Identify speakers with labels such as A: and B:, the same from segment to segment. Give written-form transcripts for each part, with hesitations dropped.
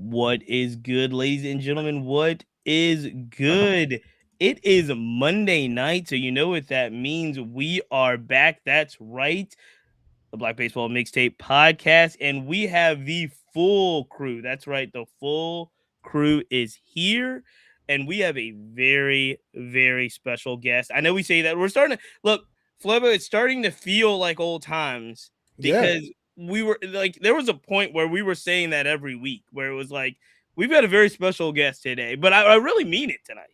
A: What is good, ladies and gentlemen? What is good? It is Monday night, so you know what that means. We are back. That's right. The Black Baseball Mixtape Podcast, and we have the full crew. That's right. The full crew is here, and we have a very, very special guest. I know we say that we're starting to look, Flobo, it's starting to feel like old times
B: Yeah.
A: because we were like, there was a point where we were saying that every week, where it was like, we've got a very special guest today, but I really mean it tonight.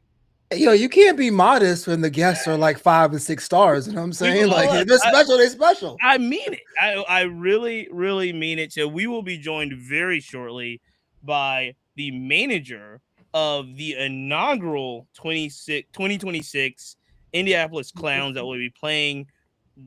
B: You can't be modest when the guests are like 5 and 6 stars. You know what I'm
A: We
B: saying? Like,
A: look,
B: if they're special, they're special.
A: I mean it. I really, really mean it. So we will be joined very shortly by the manager of the inaugural 2026 Indiapolis Clowns that will be playing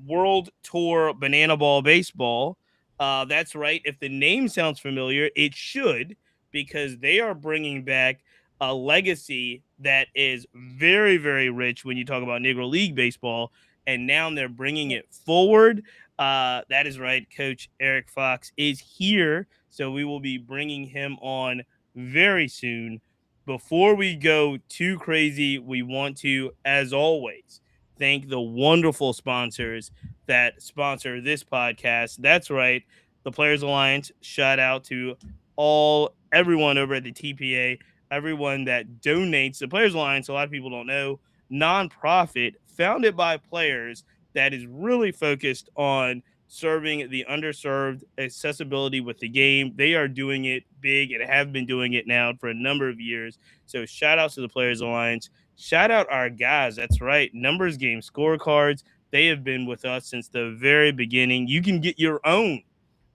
A: World Tour Bannana Ball Baseball. That's right. If the name sounds familiar, it should, because they are bringing back a legacy that is very, very rich when you talk about Negro League baseball, and now they're bringing it forward. That is right. Coach Errick Fox is here, so we will be bringing him on very soon. Before we go too crazy, we want to, as always, thank the wonderful sponsors that sponsor this podcast. That's right, the Players Alliance. Shout out to everyone over at the TPA, everyone that donates. The Players Alliance, a lot of people don't know, nonprofit founded by players that is really focused on serving the underserved, accessibility with the game. They are doing it big and have been doing it now for a number of years. So shout out to the Players Alliance. Shout out our guys. That's right. Numbers Game Scorecards. They have been with us since the very beginning. You can get your own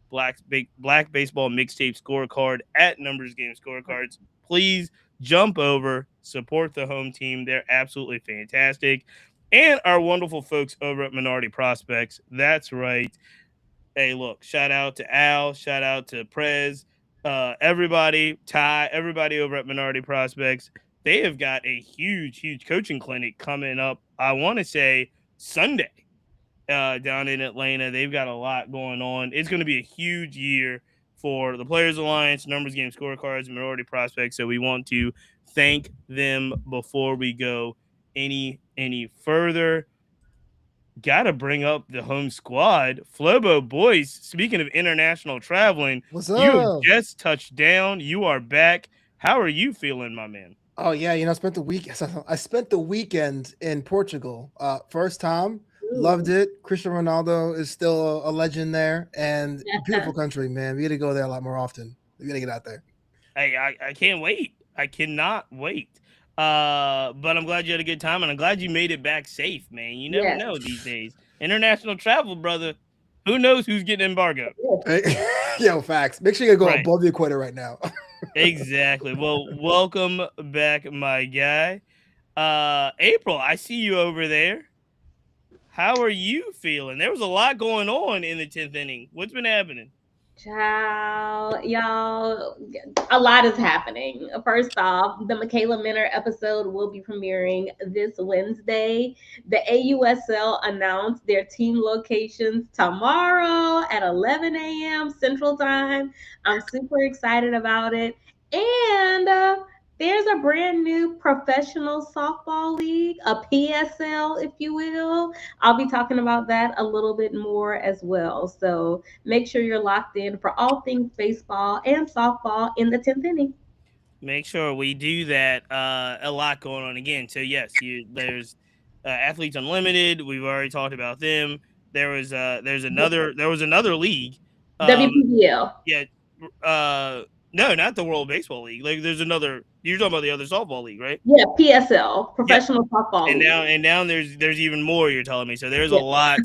A: Black Baseball Mixtape Scorecard at Numbers Game Scorecards. Please jump over, support the home team. They're absolutely fantastic. And our wonderful folks over at Minority Prospects. That's right. Hey, look, shout out to Al, shout out to Prez, everybody, Ty, everybody over at Minority Prospects. They have got a huge, huge coaching clinic coming up, I want to say Sunday, down in Atlanta. They've got a lot going on. It's going to be a huge year for the Players Alliance, Numbers Game Scorecards, Minority Prospects. So we want to thank them before we go any further. Got to bring up the home squad. Flobo boys, speaking of international traveling,
B: What's
A: you have
B: up?
A: just touched down. You are back. How are you feeling, my man?
B: Oh yeah, I spent the week. I spent the weekend in Portugal. First time, loved
C: Ooh.
B: it. Cristiano Ronaldo is still a legend there, and beautiful country, man. We got to go there a lot more often. We got to get out there.
A: Hey, I can't wait. I cannot wait. But I'm glad you had a good time, and I'm glad you made it back safe, man. You never
C: Yes.
A: know these days. International travel, brother. Who knows who's getting embargoed?
B: Hey, yo, facts. Make sure you go
A: Right.
B: above the equator right now.
A: Exactly. Well, welcome back, my guy. April, I see you over there. How are you feeling? There was a lot going on in the 10th inning. What's been happening?
C: Child, y'all, a lot is happening. First off, the Michaela Minner episode will be premiering this Wednesday. The AUSL announced their team locations tomorrow at 11 a.m. Central Time. I'm super excited about it. And there's a brand new professional softball league, a PSL, if you will. I'll be talking about that a little bit more as well. So make sure you're locked in for all things baseball and softball in the 10th inning.
A: Make sure we do that. A lot going on again. So yes, there's Athletes Unlimited. We've already talked about them. There was another league.
C: WPBL.
A: Yeah. No, not the World Baseball League. Like there's another. You're talking about the other softball league, right?
C: Yeah, PSL, Professional Softball
A: And
C: League.
A: now there's even more. You're telling me. So there's
C: Yeah.
A: a lot.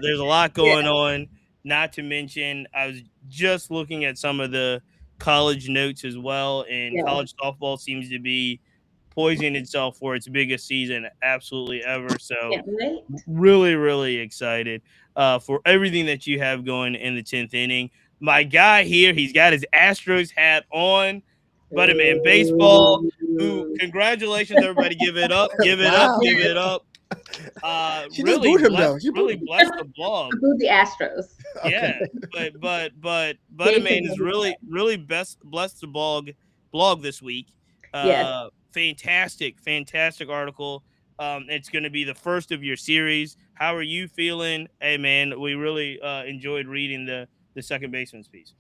A: There's a lot going on. Not to mention, I was just looking at some of the college notes as well, and
C: Yeah.
A: college softball seems to be poisoning itself for its biggest season absolutely ever. So
C: Can't wait.
A: really, really excited for everything that you have going in the 10th inning. My guy here, he's got his Astros hat on. Butterman Baseball, who, congratulations, everybody. Give it up, give it up,
B: Wow.
A: give it up.
B: She just booed him though. She
A: really
B: booed him.
A: blessed the blog.
C: About the Astros.
A: Yeah, but Butterman is really blessed the blog this week.
C: Yes.
A: Fantastic article. It's going to be the first of your series. How are you feeling? Hey man, we really enjoyed reading the second baseman's piece.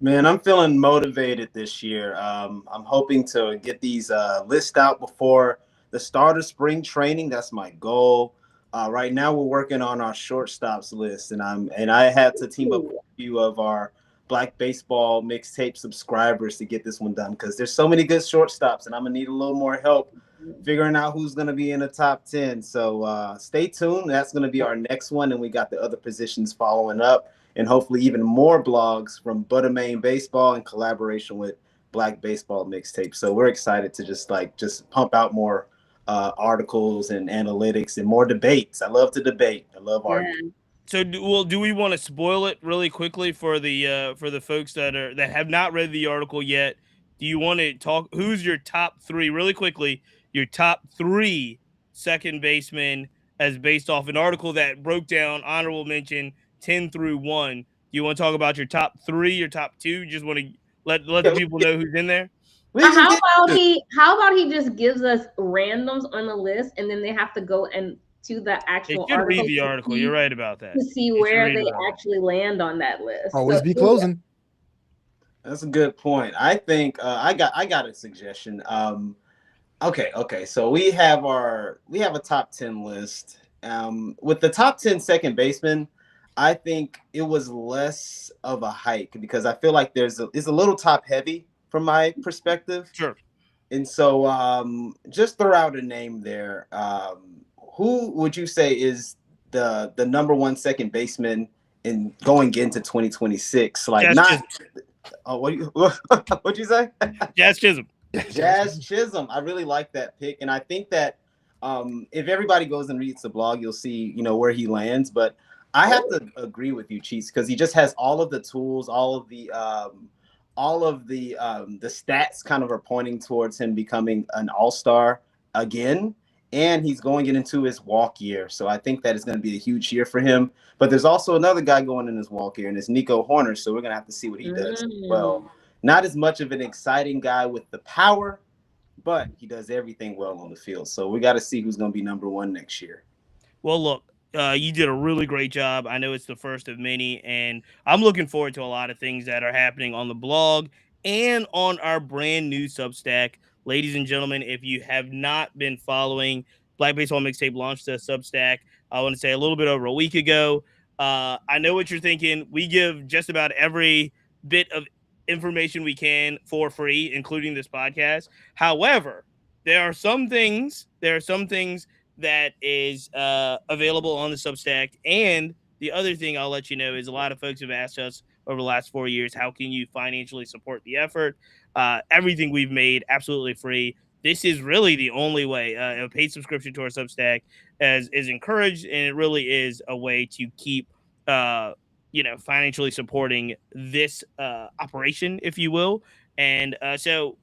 D: Man, I'm feeling motivated this year. I'm hoping to get these lists out before the start of spring training. That's my goal. Right now, we're working on our shortstops list, and I had to team up with a few of our Black Baseball mixtape subscribers to get this one done because there's so many good shortstops, and I'm gonna need a little more help figuring out who's gonna be in the top 10. So stay tuned. That's gonna be our next one, and we got the other positions following up, and hopefully even more blogs from Buttermain Baseball in collaboration with Black Baseball mixtape. So we're excited to just pump out more articles and analytics and more debates. I love to debate. I love arguing.
A: So do we want to spoil it really quickly for the folks that have not read the article yet? Do you want to talk? Who's your top three really quickly? Your top three second basemen as based off an article that broke down honorable mention 10 through 1. Do you want to talk about your top three, your top two? Just want to let the people know who's in there?
C: How about he just gives us randoms on the list and then they have to go and to the actual
A: article. Read the article. You're right about that.
C: To see where they actually land on that list.
B: Always be closing.
D: That's a good point. I think I got a suggestion. Okay. So we have a top 10 list. With the top 10 second basemen, I think it was less of a hike because I feel like it's a little top heavy from my perspective.
A: Sure.
D: And so just throw out a name there. Who would you say is the number one second baseman in going into 2026? Like what'd you say?
A: Jazz Chisholm.
D: Jazz Chisholm. I really like that pick. And I think that if everybody goes and reads the blog, you'll see, where he lands. But I have to agree with you, Cheats, because he just has all of the tools, all of the stats kind of are pointing towards him becoming an all-star again. And he's going into his walk year. So I think that is going to be a huge year for him. But there's also another guy going in his walk year, and it's Nico Horner. So we're going to have to see what he does as well. Not as much of an exciting guy with the power, but he does everything well on the field. So we got to see who's going to be number one next year.
A: Well, look, you did a really great job. I know it's the first of many, and I'm looking forward to a lot of things that are happening on the blog and on our brand new Substack. Ladies and gentlemen, if you have not been following, Black Baseball Mixtape launched a Substack, I want to say a little bit over a week ago. I know what you're thinking. We give just about every bit of information we can for free, including this podcast. However, there are some things that is available on the Substack. And the other thing I'll let you know is a lot of folks have asked us over the last 4 years, how can you financially support the effort? Everything we've made absolutely free. This is really the only way. A paid subscription to our Substack is encouraged, and it really is a way to keep financially supporting this operation, if you will. And so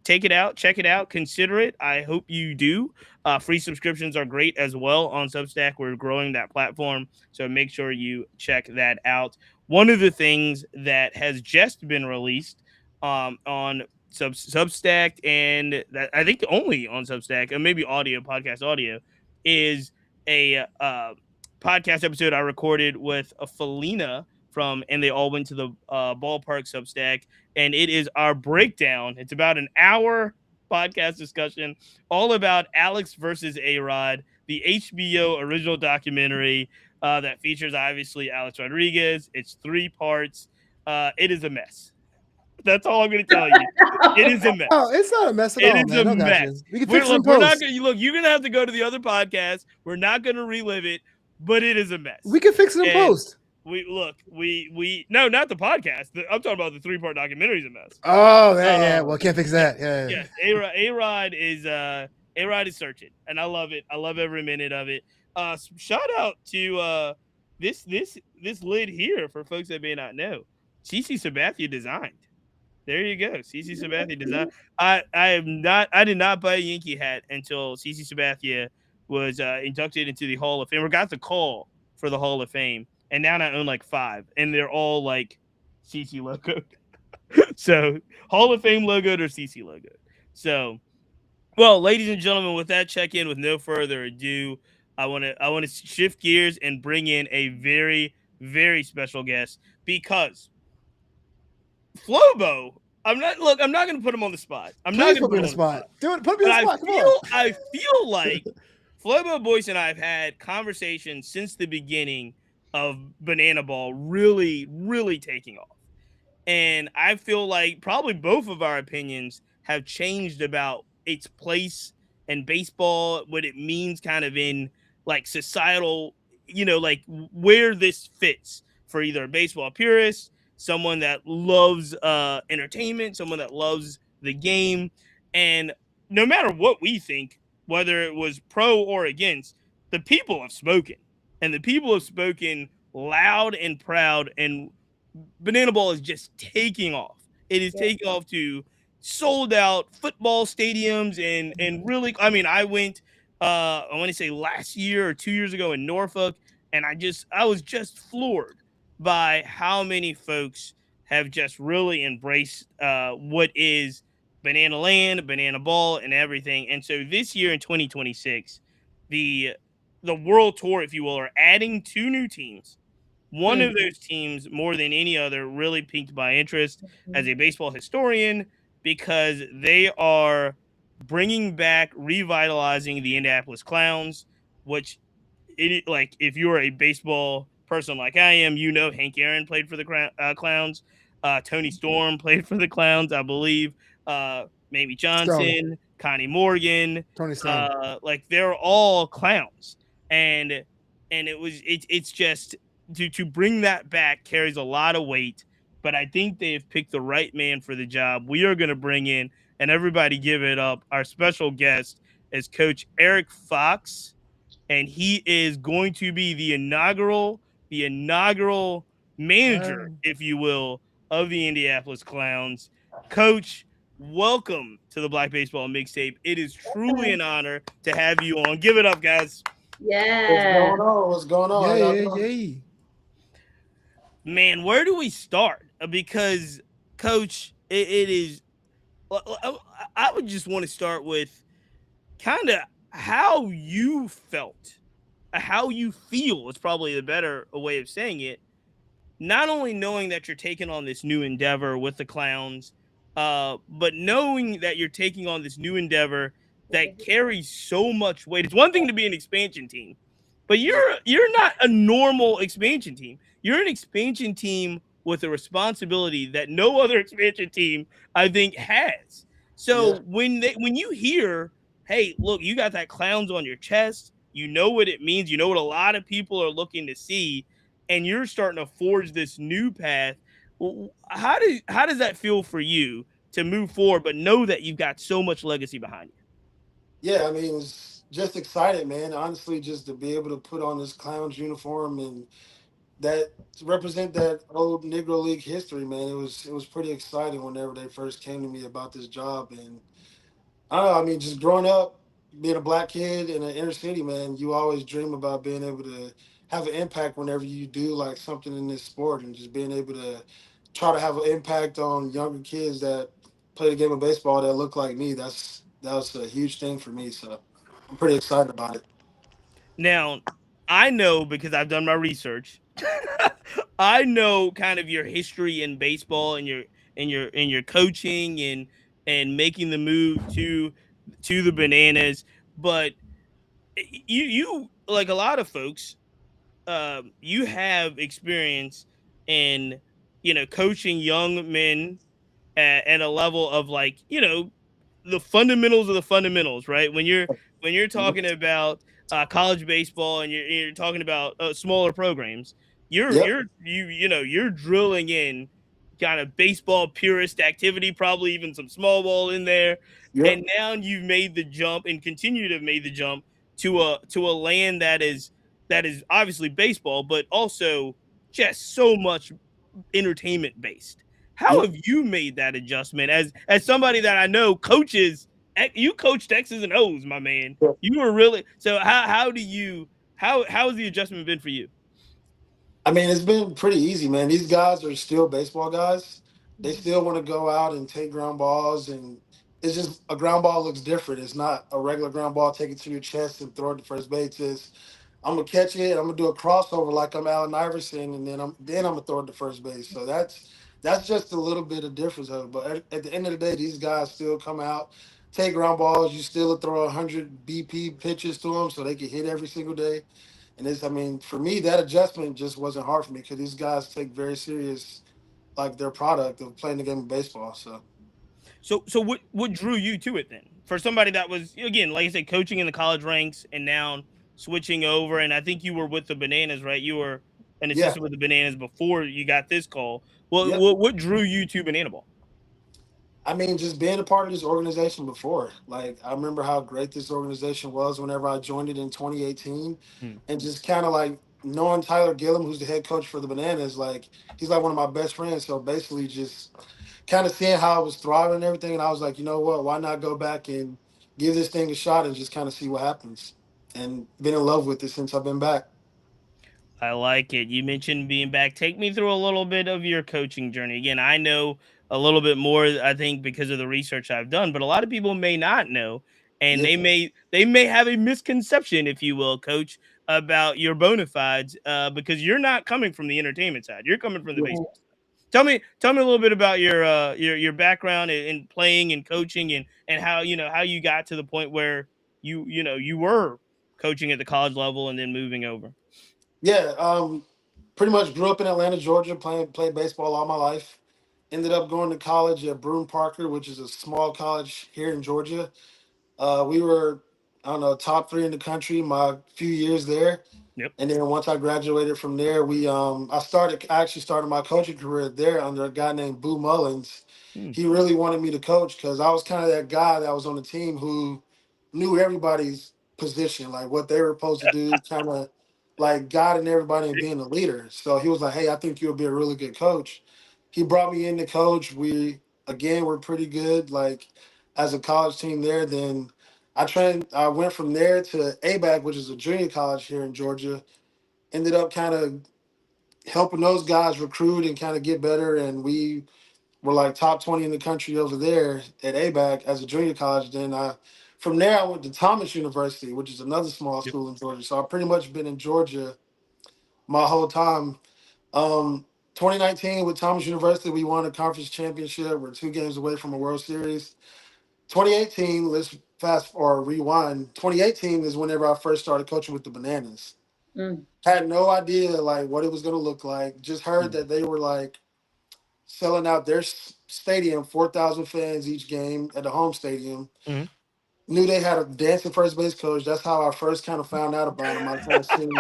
A: take it out, check it out, consider it. I hope you do. Free subscriptions are great as well on Substack. We're growing that platform, so make sure you check that out. One of the things that has just been released on Substack, and that I think only on Substack, and maybe podcast audio, is a podcast episode I recorded with a Felina from And They All Went to the Ballpark Substack, and it is our breakdown. It's about an hour podcast discussion all about Alex versus A-Rod, the HBO original documentary that features obviously Alex Rodriguez. It's 3 parts. It is a mess. That's all I'm going to tell you. It is a mess.
B: Oh, it's not a mess at all.
A: It is a mess.
B: We can fix it in
A: we're not
B: post.
A: gonna, look, you're going to have to go to the other podcast. We're not going to relive it, but it is a mess.
B: We can fix it in post.
A: We no, not the podcast. I'm talking about the 3-part documentary is a mess.
B: Oh, yeah. Well, can't fix that. Yeah.
A: Yes, A-Rod is searching, and I love it. I love every minute of it. Shout out to this lid here for folks that may not know. CC Sabathia designed. There you go. CC Sabathia designed. I did not buy a Yankee hat until CC Sabathia was inducted into the Hall of Fame, or got the call for the Hall of Fame, and now I own like 5, and they're all like CC logoed. So Hall of Fame logoed or CC logoed. So, well, ladies and gentlemen, with that check in, with no further ado, I want to shift gears and bring in a very, very special guest, because Flobo. I'm not going to put him on the spot.
B: Please put me on the spot. Do it. Put me on the spot. Come on.
A: I feel like Flobo Boyce and I have had conversations since the beginning of Bannana Ball really, really taking off. And I feel like probably both of our opinions have changed about its place in baseball, what it means kind of in like societal, like where this fits for either a baseball purist, someone that loves entertainment, someone that loves the game. And no matter what we think, whether it was pro or against, the people have spoken. And the people have spoken loud and proud, and Bannana Ball is just taking off. It is taking off to sold out football stadiums, and really, I mean, I went I want to say last year or 2 years ago in Norfolk, and I was just floored by how many folks have just really embraced what is Banana Land, Bannana Ball, and everything. And so this year in 2026, the World Tour, if you will, are adding 2 new teams. One of those teams, more than any other, really piqued my interest as a baseball historian, because they are bringing back, revitalizing the Indianapolis Clowns, which, like, if you're a baseball person like I am, Hank Aaron played for the Clowns. Tony Storm played for the Clowns, I believe. Mamie Johnson, Connie Morgan,
B: Tony Storm.
A: like, they're all Clowns, and it's just to bring that back carries a lot of weight. But I think they have picked the right man for the job. We are going to bring in, and everybody give it up, our special guest is Coach Errick Fox, and he is going to be the inaugural manager, if you will, of the Indianapolis Clowns. Coach, welcome to the Black Baseball Mixtape. It is truly an honor to have you on. Give it up, guys.
C: Yeah.
E: What's going on?
B: Yeah.
A: Man, where do we start? Because, Coach, it is. I would just want to start with kind of how you felt, how you feel is probably a better way of saying it. Not only knowing that you're taking on this new endeavor with the Clowns, but knowing that you're taking on this new endeavor that carries so much weight. It's one thing to be an expansion team, but you're not a normal expansion team. You're an expansion team with a responsibility that no other expansion team, I think, has. So when you hear, hey, look, you got that Clowns on your chest, you know what it means, you know what a lot of people are looking to see, and you're starting to forge this new path. How does that feel for you to move forward, but know that you've got so much legacy behind you?
E: Yeah, I mean, it's just excited, man. Honestly, just to be able to put on this Clowns uniform and that to represent that old Negro League history, man. It was pretty exciting whenever they first came to me about this job. And I don't know, I mean, just growing up, being a black kid in an inner city, man, you always dream about being able to have an impact whenever you do like something in this sport, and just being able to try to have an impact on younger kids that play the game of baseball that look like me. That was a huge thing for me. So I'm pretty excited about it.
A: Now, I know, because I've done my research, I know kind of your history in baseball and your coaching and making the move to the Bananas, but you like a lot of folks, you have experience in coaching young men at a level of, like, the fundamentals of the fundamentals, right? When you're talking about college baseball, and you're talking about smaller programs, you're drilling in kind of baseball purist activity, probably even some small ball in there. And now you've made the jump and continue to have made the jump to a land that is obviously baseball, but also just so much entertainment based. How have you made that adjustment as somebody that I know coaches You coach X's and O's, my man.
E: Yeah.
A: You were really so. How do you how has the adjustment been for you?
E: I mean, it's been pretty easy, man. These guys are still baseball guys. They still want to go out and take ground balls, and it's just a ground ball looks different. It's not a regular ground ball, take it to your chest and throw it to first base. It's I'm gonna catch it. I'm gonna do a crossover like I'm Allen Iverson, and then I'm gonna throw it to first base. So that's just a little bit of difference of it. But at the end of the day, these guys still come out, take ground balls. You still throw 100 BP pitches to them, so they can hit every single day. And I mean, for me, that adjustment just wasn't hard for me because these guys take very serious, like their product of playing the game of baseball. So
A: So what drew you to it then? For somebody that was, again, like I said, coaching in the college ranks and now switching over, and I think you were with the Bananas, right? You were an
E: yeah,
A: assistant with the Bananas before you got this call. Well,
E: yeah.
A: what drew you to Banana Ball?
E: I mean, just being a part of this organization before. Like, I remember how great this organization was whenever I joined it in 2018,
A: Hmm.
E: and just kind of like knowing Tyler Gillum, who's the head coach for the Bananas, like he's like one of my best friends. So basically, just kind of seeing how I was thriving and everything, and I was like, you know what? Why not go back and give this thing a shot and just kind of see what happens? And been in love with it since I've been back.
A: I like it. You mentioned being back. Take me through a little bit of your coaching journey. Again, I know a little bit more, I think, because of the research I've done, but a lot of people may not know, and
E: Yeah.
A: they may have a misconception, if you will, coach, about your bona fides, because you're not coming from the entertainment side. You're coming from the
E: Yeah.
A: baseball side. Tell me a little bit about your background in playing and coaching and how how you got to the point where you were coaching at the college level and then moving over.
E: Yeah, pretty much grew up in Atlanta, Georgia, played baseball all my life. Ended up going to college at Broome Parker, which is a small college here in Georgia. We were, I don't know, top three in the country my few years there.
A: Yep.
E: And then once I graduated from there, I actually started my coaching career there under a guy named Boo Mullins.
A: Hmm.
E: He really wanted me to coach because I was kind of that guy that was on the team who knew everybody's position, like what they were supposed to do, kind of like guiding everybody and being a leader. So he was like, "Hey, I think you'll be a really good coach." He brought me in to coach. We again were pretty good, like as a college team there. Then I went from there to ABAC, which is a junior college here in Georgia. Ended up kind of helping those guys recruit and kind of get better. And we were like top 20 in the country over there at ABAC as a junior college. From there, I went to Thomas University, which is another small
A: Yep.
E: school in Georgia. So I've pretty much been in Georgia my whole time. 2019 with Thomas University, we won a conference championship. We're 2 games away from a World Series. 2018, let's fast or rewind. 2018 is whenever I first started coaching with the Bananas.
C: Mm.
E: Had no idea like what it was going to look like. Just heard that they were like selling out their stadium, 4,000 fans each game at the home stadium.
A: Mhm.
E: Knew they had a dancing first base coach. That's how I first kind of found out about them. I kind of seen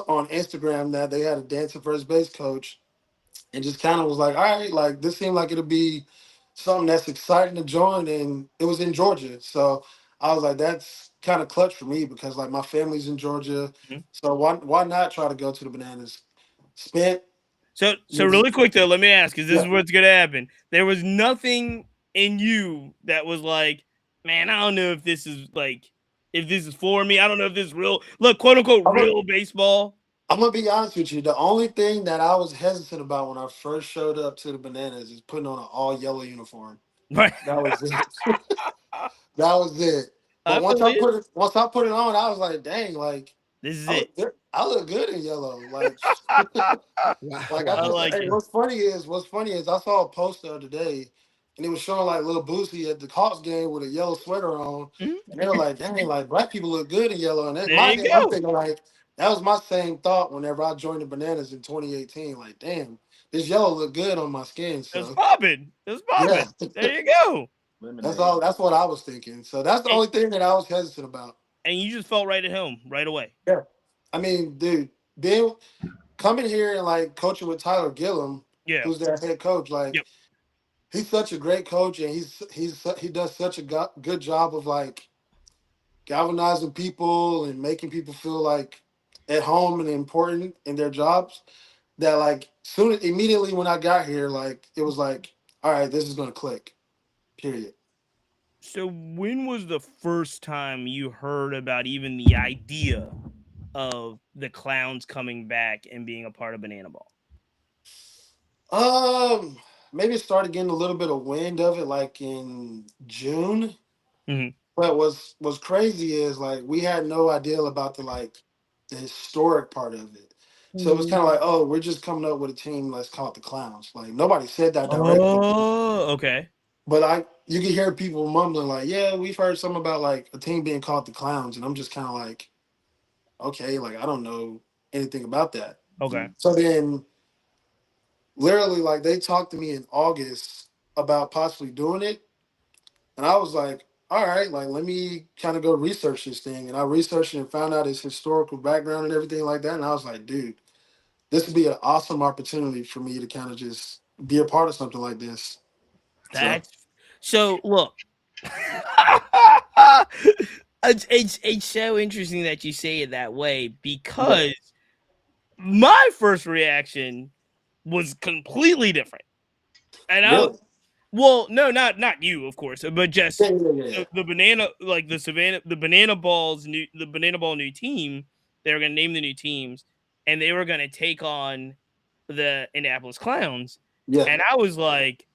E: on Instagram that they had a dancing first base coach, and just kind of was like, all right, like this seemed like it'll be something that's exciting to join, and it was in Georgia, so I was like, that's kind of clutch for me because like my family's in Georgia,
A: Mhm.
E: so why not try to go to the Bananas? Spent
A: So really quick though, let me ask, because this
E: yeah.
A: is what's gonna happen. There was nothing in you that was like, man, I don't know if this is like, if this is for me. I don't know if this is real. Look, quote unquote,
E: I'm gonna,
A: real baseball.
E: I'm gonna be honest with you. The only thing that I was hesitant about when I first showed up to the Bananas is putting on an all yellow uniform.
A: Right.
E: That was it. That was it.
A: I
E: But
A: feel you.
E: once I put it on, I was like, dang, like
A: This is
E: I
A: it.
E: look good. I look good in yellow.
B: Wow.
E: Like I
A: I
B: Wow.
E: just
A: like
E: hey,
A: it.
E: what's funny is I saw a post the other day and it was showing like little Boosie at the Hawks game with a yellow sweater on.
A: Mhm.
E: And they were like, dang, like black people look good in yellow. And in
A: There
E: my
A: you
E: head, I'm
A: go.
E: thinking like that was my same thought whenever I joined the Bananas in 2018. Like, damn, this yellow look good on my skin.
A: It's
E: So
A: popping. It's
E: yeah.
A: popping. There you go.
D: Lemonade.
E: That's what I was thinking. So that's the
A: And,
E: only thing that I was hesitant about.
A: and you just felt right at home right away.
E: Yeah. I mean, dude, being coming here and like coaching with Tyler Gillum,
A: Yeah.
E: who's their head coach, like
A: Yep.
E: he's such a great coach, and he does such a good job of like galvanizing people and making people feel like at home and important in their jobs. That like immediately when I got here, like it was like, all right, this is gonna click. Period.
A: So when was the first time you heard about even the idea of the Clowns coming back and being a part of Banana Ball?
E: Um, Maybe started getting a little bit of wind of it like in June.
A: Mhm.
E: But what's crazy is like we had no idea about the historic part of it. So it was kind of like, oh, we're just coming up with a team. Let's call it the Clowns. Like nobody said that directly,
A: Oh, okay.
E: but you can hear people mumbling like, yeah, we've heard something about like a team being called the Clowns, and I'm just kind of like, okay, like I don't know anything about that.
A: Okay.
E: So then, literally, like they talked to me in August about possibly doing it, and I was like, all right, like let me kind of go research this thing. And I researched it and found out its historical background and everything like that. And I was like, dude, this would be an awesome opportunity for me to kind of just be a part of something like this. So
A: That's so look. It's so interesting that you say it that way
E: yeah,
A: because my first reaction was completely different. And I
E: really,
A: well, no, not you, of course, but
E: yeah,
A: just
E: yeah, yeah, yeah.
A: the banana, like the banana ball new team. They were going to name the new teams, and they were going to take on the Indianapolis Clowns.
E: Yeah.
A: And I was like,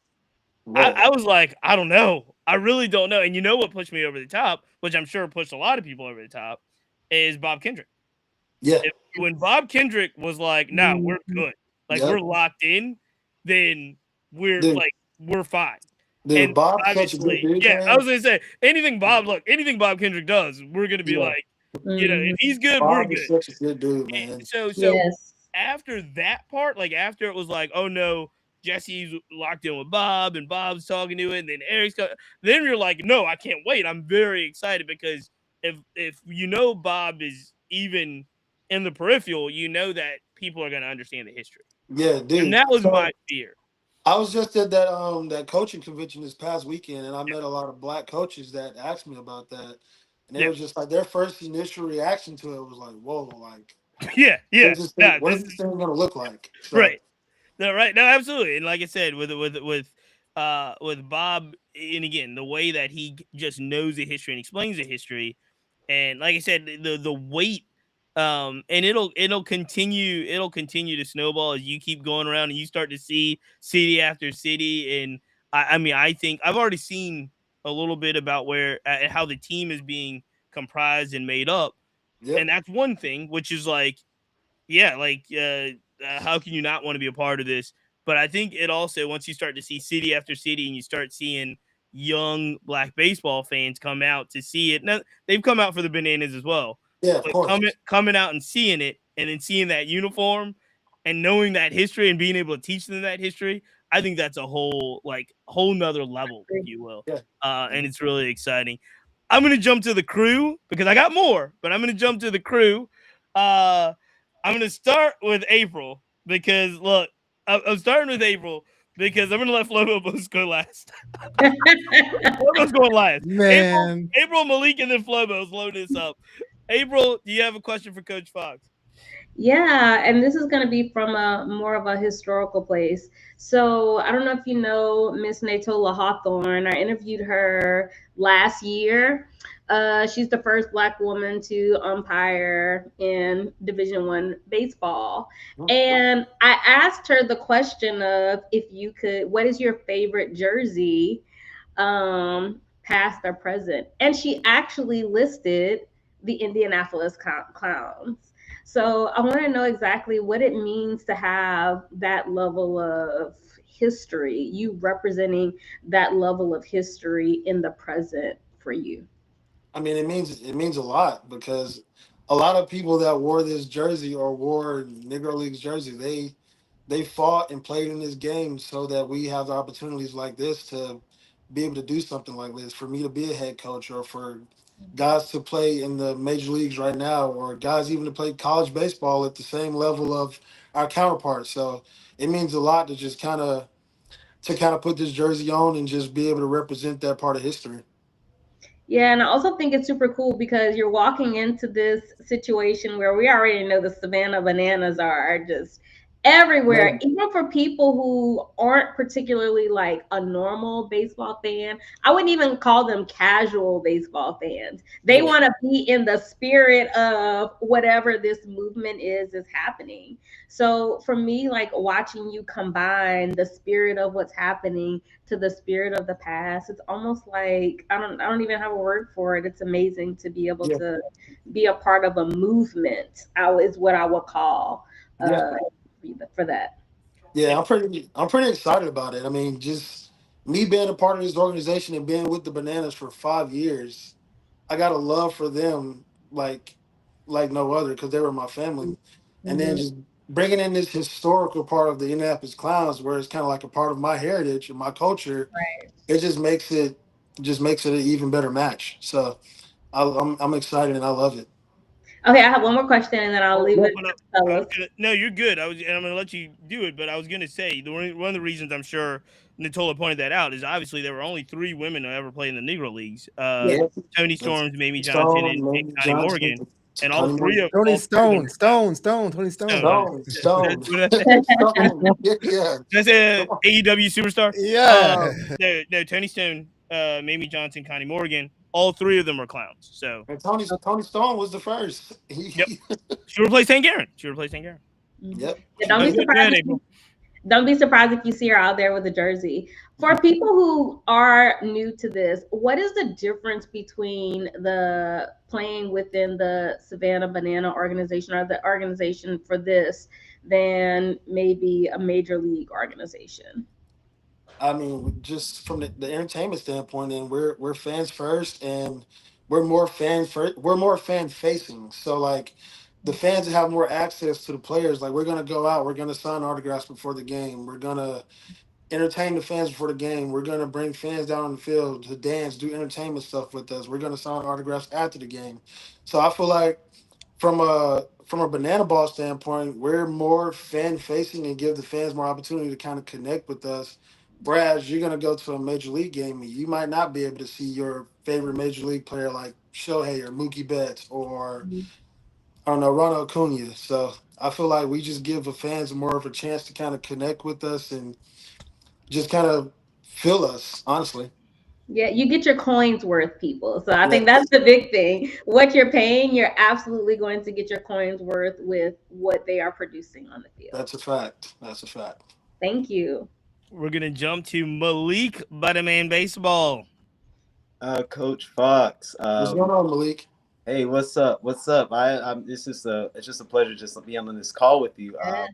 E: Whoa,
A: I was like, I don't know, I really don't know. And you know what pushed me over the top, which I'm sure pushed a lot of people over the top, is Bob Kendrick.
E: yeah,
A: When Bob Kendrick was like, "No, we're good. Like we're
E: yep,
A: locked in," then
E: dude,
A: we're fine. And
E: dude, Bob's such a good
A: obviously,
E: dude,
A: yeah, I
E: man.
A: was gonna say anything Bob Kendrick does, we're gonna be
E: Yeah,
A: like, if he's good, we're
E: Bob is
A: good.
E: such a good dude, man.
A: So
C: Yes.
A: after that part, like after it was like, oh no, Jesse's locked in with Bob and Bob's talking to it, and then then you're like, no, I can't wait. I'm very excited because if Bob is even in the peripheral, you know that people are gonna understand the history.
E: Yeah,
A: And
E: dude.
A: that was my
E: So
A: fear.
E: I was just at that coaching convention this past weekend, and I met a lot of black coaches that asked me about that, and they
A: Yeah.
E: were just like their first initial reaction to it was like, "Whoa, like
A: Yeah,
E: what
A: yeah.
E: is this thing?
A: No,
E: What
A: this
E: is this thing going to look like?" So
A: right. No, right. No, absolutely. And like I said, with Bob, and again, the way that he just knows the history and explains the history, and like I said, the weight, and it'll continue to snowball as you keep going around and you start to see city after city. And I mean, I think I've already seen a little bit about where how the team is being comprised and made up, and
E: yep,
A: that's one thing, which is like, yeah, like how can you not want to be a part of this? But I think it also, once you start to see city after city and you start seeing young black baseball fans come out to see it. Now, they've come out for the Bananas as well,
E: yeah, of
A: but
E: course,
A: coming out and seeing it, and then seeing that uniform and knowing that history and being able to teach them that history, I think that's a whole nother level, if you will.
E: yeah,
A: And it's really exciting. I'm gonna jump to the crew because I got more, but I'm gonna jump to the crew. Uh, I'm gonna start with April because look, I'm starting with April because I'm gonna let Flobo go last. Flobo's going last.
B: Man,
A: April, Malik, and then Flobo's load this up. April, do you have a question for Coach Fox?
C: Yeah, and this is going to be from a more of a historical place. So I don't know if you know Miss Natola Hawthorne. I interviewed her last year. She's the first Black woman to umpire in Division I baseball, and I asked her the question of if you could, what is your favorite jersey, past or present? And she actually listed the Indianapolis Clowns. So I want to know exactly what it means to have that level of history, you representing that level of history in the present for you.
E: I mean, it means a lot because a lot of people that wore this jersey or wore Negro League's jersey, they fought and played in this game so that we have the opportunities like this to be able to do something like this. For me to be a head coach, or for guys to play in the major leagues right now, or guys even to play college baseball at the same level of our counterparts. So it means a lot to just kind of put this jersey on and just be able to represent that part of history.
C: Yeah, and I also think it's super cool because you're walking into this situation where we already know the Savannah Bananas are just everywhere,
E: Man,
C: even for people who aren't particularly like a normal baseball fan. I wouldn't even call them casual baseball fans. They
E: yeah,
C: want to be in the spirit of whatever this movement is happening. So for me, like watching you combine the spirit of what's happening to the spirit of the past, it's almost like I don't even have a word for it. It's amazing to be able
E: yeah,
C: to be a part of a movement. Is what I would call
E: yeah.
C: uh for that.
E: Yeah, I'm pretty excited about it. I mean, just me being a part of this organization and being with the Bananas for 5 years, I got a love for them like no other because they were my family. And then
C: Mhm.
E: just bringing in this historical part of the Indianapolis Clowns, where it's kind of like a part of my heritage and my culture, it just makes it an even better match. So I'm excited and I love it.
C: Okay, I have one more question and then I'll leave
E: Yeah,
C: it
A: Well, no,
C: to the
A: I was
C: fellas.
A: gonna. No, you're good. And I'm gonna let you do it. But I was gonna say one of the reasons I'm sure Natola pointed that out is obviously there were only three women to ever play in the Negro Leagues.
C: Yeah.
E: yeah.
A: Tony
E: That's
A: Storms, Mamie Johnson,
E: Stone,
A: and
E: Lady
A: Connie
E: Johnson,
A: Morgan, and
E: Connie Morgan.
B: Tony
A: all three of them
B: Stone,
A: were clowns.
B: Tony Stone.
A: Stone.
E: Stone,
A: That's
E: Stone,
A: what I said.
E: Stone. Yeah, yeah.
A: That's a AEW superstar.
B: Yeah.
A: No, Tony Stone, Mamie Johnson, Connie Morgan, all three of them are clowns. So,
E: And Tony Stone was the first.
A: yep, she replaced Hank Aaron. She replaced Hank Aaron.
C: Mhm.
E: Yep,
C: Yeah,
E: she
C: don't be
E: did.
A: Go
C: surprised
A: ahead,
C: if
A: April.
C: don't be surprised if you see her out there with a jersey. For people who are new to this, what is the difference between the playing within the Savannah Banana organization or the organization for this than maybe a major league organization?
E: I mean, just from the entertainment standpoint, and we're fans first, and we're more fan facing. So like, the fans have more access to the players. Like, we're gonna go out, we're gonna sign autographs before the game, we're gonna entertain the fans before the game. We're gonna bring fans down on the field to dance, do entertainment stuff with us. We're gonna sign autographs after the game. So I feel like from a banana ball standpoint, we're more fan facing and give the fans more opportunity to kind of connect with us. Whereas you're gonna go to a major league game and you might not be able to see your favorite major league player like Shohei or Mookie Betts or I don't know Ronald Acuna. So I feel like we just give the fans more of a chance to kind of connect with us and just kind of feel us, honestly.
C: Yeah, you get your coins worth, people. So I think that's
E: Yes,
C: the big thing. What you're paying, you're absolutely going to get your coins worth with what they are producing on the field.
E: that's a fact. That's a fact.
C: Thank you.
A: We're gonna jump to Malik Butterman Baseball.
D: Coach Fox.
E: What's going on, Malik?
D: Hey, what's up? What's up? It's just a pleasure just to be on this call with you.
C: Yeah.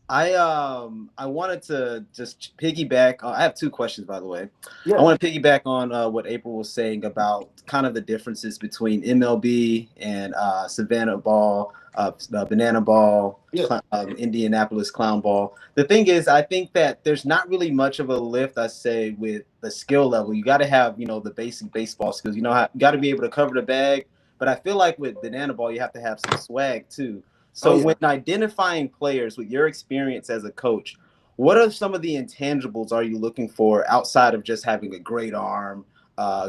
D: I wanted to just piggyback. I have two questions, by the way. I
E: Yeah,
D: want to piggyback on what April was saying about kind of the differences between MLB and Savannah Ball, Banana Ball,
E: yeah,
D: Indianapolis Clown Ball. The thing is, I think that there's not really much of a lift. I say with the skill level, you got to have the basic baseball skills. You got to be able to cover the bag. But I feel like with Banana Ball, you have to have some swag too.
E: oh
D: So
E: yeah.
D: when identifying players with your experience as a coach, what are some of the intangibles are you looking for outside of just having a great arm,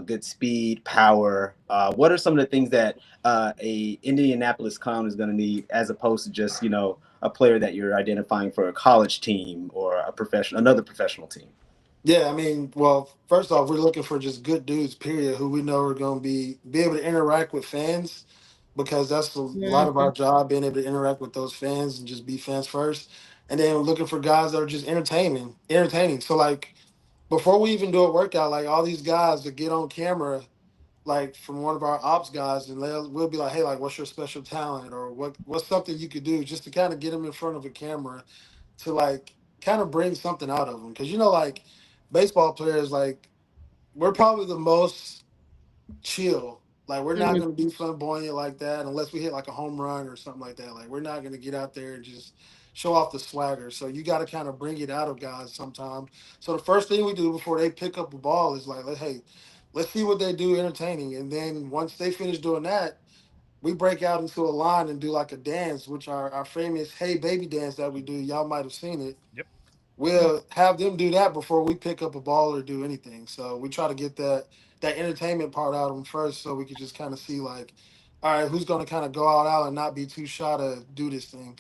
D: good speed, power? What are some of the things that a Indianapolis Clown is going to need as opposed to just a player that you're identifying for a college team or another professional team?
E: Yeah, I mean, well, first off, we're looking for just good dudes, period, who we know are going to be able to interact with fans because that's a lot of
C: Mhm.
E: our job, being able to interact with those fans and just be fans first. And then we're looking for guys that are just entertaining. So like before we even do a workout, like all these guys that get on camera, like from one of our ops guys, and we'll be like, hey, like, what's your special talent, or what's something you could do just to kind of get them in front of a camera to like kind of bring something out of them, because like baseball players, like we're probably the most chill. Like we're not
C: Mhm.
E: going to be flamboyant like that unless we hit like a home run or something like that. Like we're not going to get out there and just show off the swagger. So you got to kind of bring it out of guys sometimes. So the first thing we do before they pick up a ball is like, hey, let's see what they do entertaining. And then once they finish doing that, we break out into a line and do like a dance, which our famous "Hey Baby" dance that we do. Y'all might have seen it.
A: Yep.
E: We'll have them do that before we pick up a ball or do anything. So we try to get that entertainment part out of them first, so we could just kind of see like, all right, who's going to kind of go out and not be too shy to do this thing.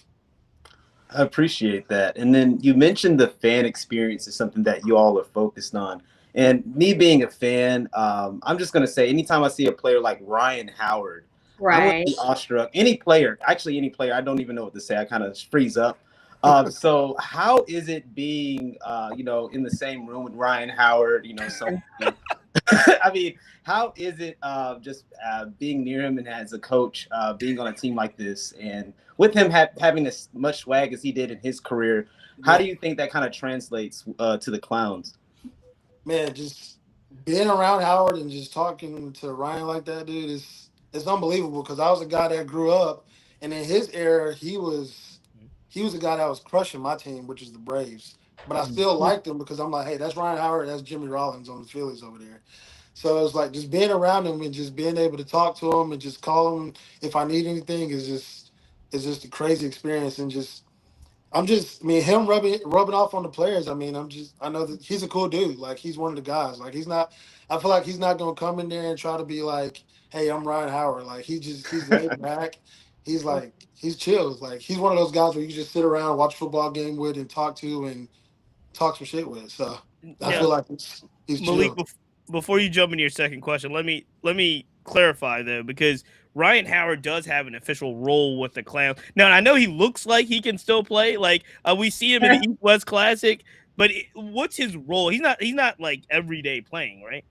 D: I appreciate that. And then you mentioned the fan experience is something that you all are focused on. And me being a fan, I'm just going to say anytime I see a player like Ryan Howard, I'm going
C: Right.
D: to be awestruck. Any player, actually any player, I don't even know what to say. I kind of freeze up. So how is it being, in the same room with Ryan Howard, I mean, how is it just being near him and as a coach, being on a team like this, and with him having as much swag as he did in his career? How do you think that kind of translates to the Clowns?
E: Man, just being around Howard and just talking to Ryan like that, dude, it's unbelievable. Because I was a guy that grew up, and in his era, he was a guy that was crushing my team, which is the Braves. But I still liked him because I'm like, hey, that's Ryan Howard, that's Jimmy Rollins on the Phillies over there. So it's like just being around him and just being able to talk to him and just call him if I need anything is just a crazy experience. And just him rubbing off on the players. I know that he's a cool dude. Like, he's one of the guys. Like, I feel like he's not gonna come in there and try to be like, hey, I'm Ryan Howard. Like, he's laid back. He's chill. Like, he's one of those guys where you just sit around, watch a football game with, and talk to and talk some shit with. So I
A: Now,
E: feel like he's
A: Malik,
E: chill.
A: before you jump into your second question, let me clarify though, because Ryan Howard does have an official role with the Clowns. Now, I know he looks like he can still play. Like we see him in the East West Classic, but what's his role? He's not like every day playing, right?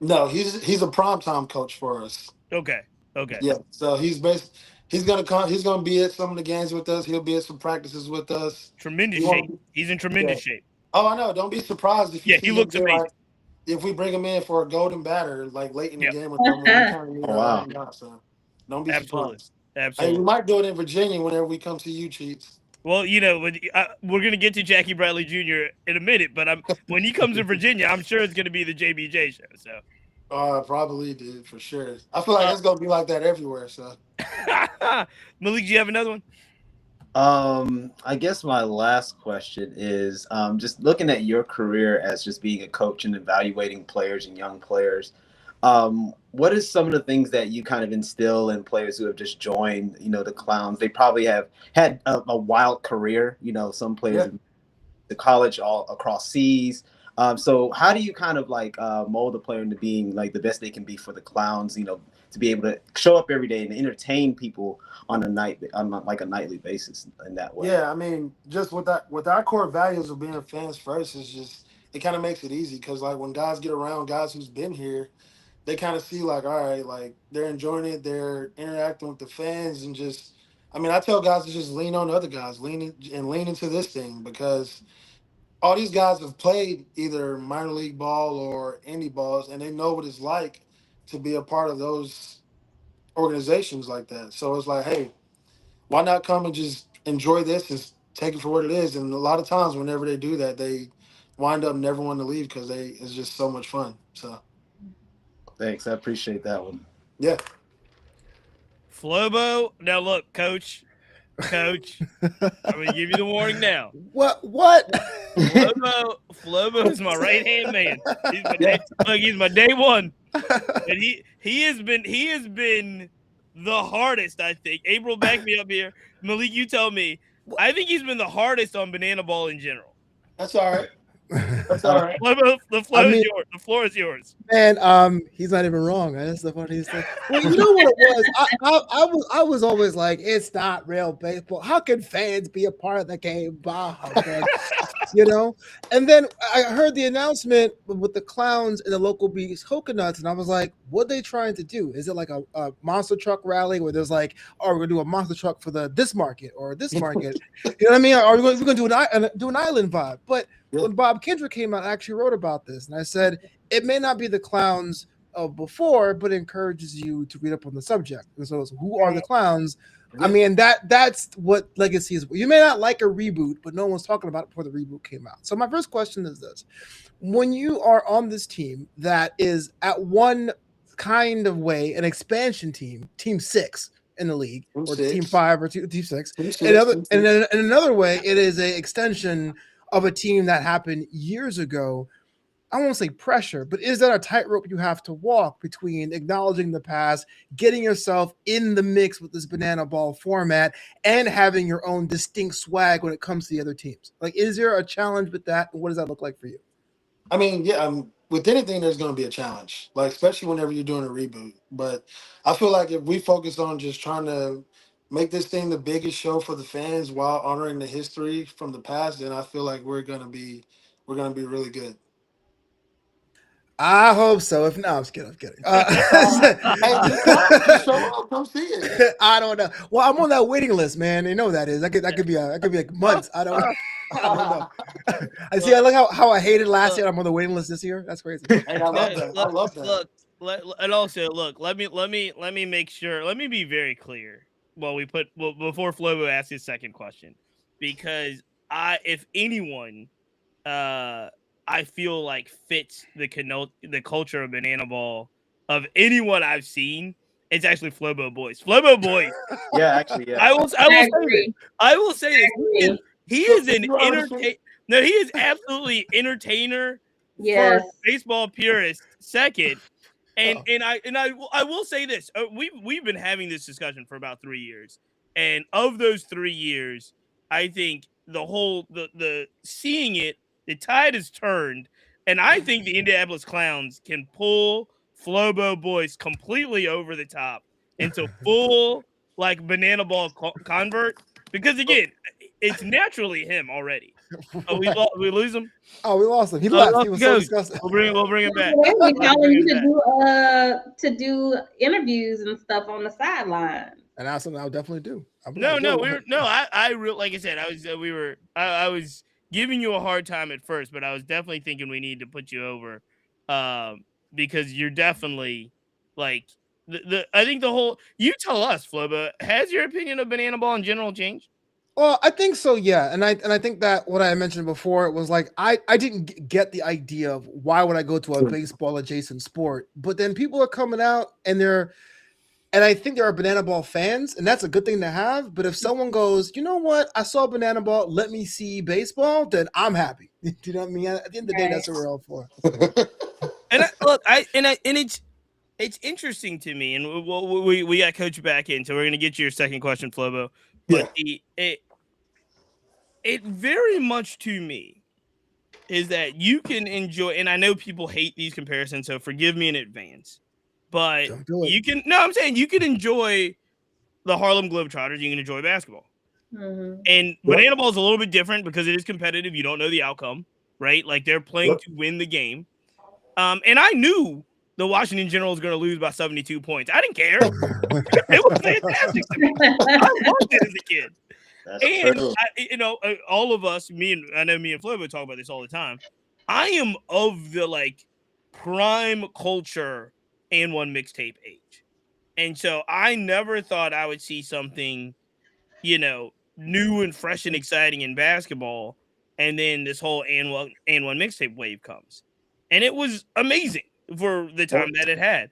E: No, he's a primetime coach for us.
A: Okay. Okay.
E: Yeah, so he's gonna come. He's gonna be at some of the games with us. He'll be at some practices with us.
A: Tremendous
E: He
A: shape.
E: won't-
A: He's in
E: yeah.
A: tremendous shape.
E: Oh, I know. Don't be surprised if you
A: Yeah,
E: see
A: he
E: him
A: looks
E: there,
A: amazing.
E: like, if we bring him in for a golden batter, like late in the
A: Yeah,
E: game or something. We kind of need
D: Oh,
E: our
D: wow.
E: help out, so don't be
A: absolutely.
E: surprised. Hey, we
A: Absolutely.
E: might do it in Virginia whenever we come to you, Cheats.
A: Well, we're going to get to Jackie Bradley Jr. in a minute, but when he comes to Virginia, I'm sure it's going to be the JBJ show. So,
E: Probably did for sure. I feel like it's gonna be like that everywhere. So
A: Malik, do you have another one?
D: I guess my last question is just looking at your career as just being a coach and evaluating players and young players. What is some of the things that you kind of instill in players who have just joined, the Clowns? They probably have had a wild career. Some players the college all across seas. So how do you kind of like mold a player into being like the best they can be for the Clowns? To be able to show up every day and entertain people on a nightly basis in that way.
E: yeah, just with our core values of being fans first is just it kind of makes it easy because like when guys get around guys who's been here, they kind of see like all right, like they're enjoying it, they're interacting with the fans, and just I tell guys to just lean on other guys, lean into this thing because all these guys have played either minor league ball or indie balls, and they know what it's like to be a part of those organizations like that. So it's like, hey, why not come and just enjoy this and take it for what it is? And a lot of times, whenever they do that, they wind up never wanting to leave because it's just so much fun. So,
D: Thanks, I appreciate that one.
E: yeah.
A: Flobo. Now look, Coach, I'm going to give you the warning now.
B: What?
A: Flobo is my right hand man. He's my day one, and he has been the hardest. I think April, back me up here. Malik, you tell me. I think he's been the hardest on Bannana Ball in general.
E: That's all right. That's all right.
A: Flobo, the floor is yours. The floor is yours.
B: Man, he's not even wrong. That's the funniest thing. Well, you know what it was? I was always like, it's not real baseball. How can fans be a part of the game? And then I heard the announcement with the Clowns and the local bees coconuts, and I was like, what are they trying to do? Is it like a monster truck rally where there's like, oh, we're gonna do a monster truck for this market or this market? You know what I mean? Are we're gonna do an island vibe? But when Bob Kendrick came out, I actually wrote about this, and I said it may not be the Clowns of before, but it encourages you to read up on the subject. And so, who are the Clowns? That's what legacy is. You may not like a reboot, but no one's talking about it before the reboot came out. So my first question is this: when you are on this team that is at one kind of way an expansion team, Team 6 in the league, or Team 5 or Team 6, and another way it is an extension of a team that happened years ago. I won't say pressure, but is that a tightrope you have to walk between acknowledging the past, getting yourself in the mix with this banana ball format, and having your own distinct swag when it comes to the other teams? Like, is there a challenge with that? And what does that look like for you?
E: I mean, yeah, with anything, there's going to be a challenge, like especially whenever you're doing a reboot. But I feel like if we focus on just trying to make this thing the biggest show for the fans while honoring the history from the past, then I feel like we're gonna be really good.
B: I hope so. If not, I'm just kidding. I'm kidding.
E: Hey, just come, just show up, come see it.
B: I don't know. Well, I'm on that waiting list, man. You know that is. That could be like months. I don't know. I see. I like how I hated last year. I'm on the waiting list this year. That's crazy.
E: Hey, I love
A: Look,
E: that. I love that.
A: and also look. Let me make sure. Let me be very clear. Before Flobo asks his second question, because if anyone, uh, I feel like fits the culture of Banana Ball of anyone I've seen, it's actually Flobo Boys. Flobo Boys.
D: Yeah, actually, yeah.
A: I will say this. I will say this.
C: agree.
A: He is an
E: You already
A: entertain. No, he is absolutely entertainer.
C: Yes.
A: First, baseball purist. Second, I will say this. We've been having this discussion for about 3 years, and of those 3 years, I think the seeing it, the tide has turned, and I think the Indianapolis Clowns can pull Flobo Boys completely over the top into full like banana ball convert because again, it's naturally him already. Oh, we lose him.
B: Oh, we lost him. He
A: Oh,
B: left. He was so
A: goes.
B: disgusted.
A: We'll bring him back.
C: We're
A: We'll
C: calling
A: bring
C: you
A: him back.
C: to do interviews and stuff on the sideline.
B: And that's something I'll definitely do.
A: No, I really like I said, I was giving you a hard time at first, but I was definitely thinking we need to put you over, because you're definitely like I think the whole. You tell us, Floba, has your opinion of Banana Ball in general changed?
B: Well, I think so, yeah, and I think that what I mentioned before, it was like I didn't get the idea of why would I go to a baseball adjacent sport, but then people are coming out and I think there are Banana Ball fans, and that's a good thing to have. But if someone goes, you know what, I saw Banana Ball, let me see baseball, then I'm happy. Do you know what I mean? At the end of the day, that's what we're all for.
A: And it's interesting to me, and we got Coach back in, so we're gonna get you your second question, Flobo. But it very much to me is that you can enjoy, and I know people hate these comparisons, so forgive me in advance. But
B: Don't do it.
A: you can. No, I'm saying you can enjoy the Harlem Globetrotters. You can enjoy basketball, and Banana Ball is a little bit different because it is competitive. You don't know the outcome, right? Like they're playing to win the game. And I knew the Washington Generals was going to lose by 72 points. I didn't care. It was fantastic to me. I loved it as a kid. And all of us, I know me and Flo talk about this all the time. I am of the like prime culture and one mixtape age, and so I never thought I would see something, new and fresh and exciting in basketball, and then this whole and one mixtape wave comes, and it was amazing for the time that it had.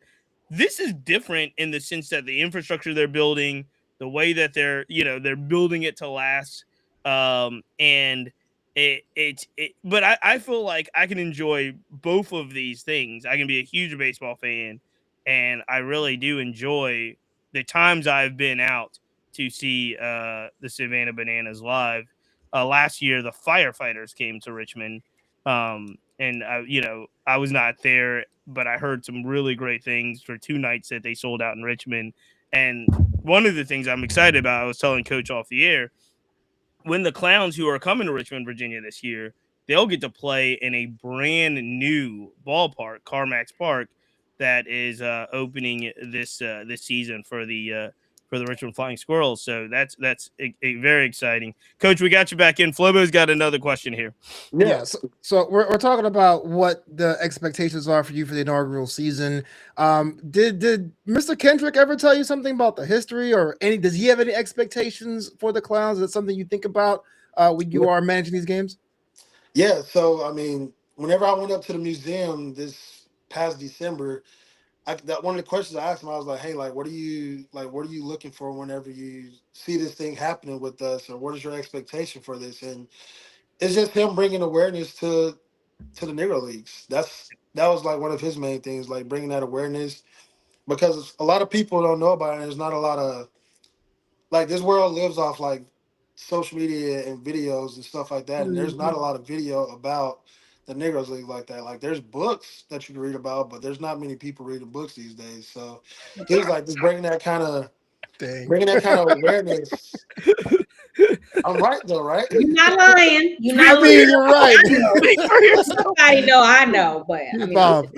A: This is different in the sense that the infrastructure they're building, the way that they're building it to last, and but I feel like I can enjoy both of these things. I can be a huge baseball fan, and I really do enjoy the times I've been out to see the Savannah Bananas live. Last year, the Firefighters came to Richmond, and I was not there, but I heard some really great things for 2 nights that they sold out in Richmond. And one of the things I'm excited about, I was telling Coach off the air, when the Clowns who are coming to Richmond, Virginia this year, they'll get to play in a brand new ballpark, CarMax Park, that is opening this season for the Richmond Flying Squirrels. So that's very exciting. Coach, we got you back in. Flobo's got another question here.
B: Yeah, so we're talking about what the expectations are for you for the inaugural season. Did Mr. Kendrick ever tell you something about the history or does he have any expectations for the Clowns? Is that something you think about when you are managing these games?
E: Yeah, so I mean, whenever I went up to the museum this past December, one of the questions I asked him, I was like, "Hey, what are you looking for whenever you see this thing happening with us, or what is your expectation for this?" And it's just him bringing awareness to to the Negro Leagues. That was like one of his main things, like bringing that awareness, because a lot of people don't know about it. There's not a lot of, like, this world lives off like social media and videos and stuff like that, and there's not a lot of video about the Negroes League like that. Like, there's books that you can read about, but there's not many people reading books these days. So he was like just
B: Dang.
E: bringing that kind of awareness. I'm right though, right?
C: You're not lying. You're
B: I
C: not
B: mean,
C: lying.
B: you're right.
A: Speak for yourself.
C: Somebody know I know, but I mean,
B: Bob.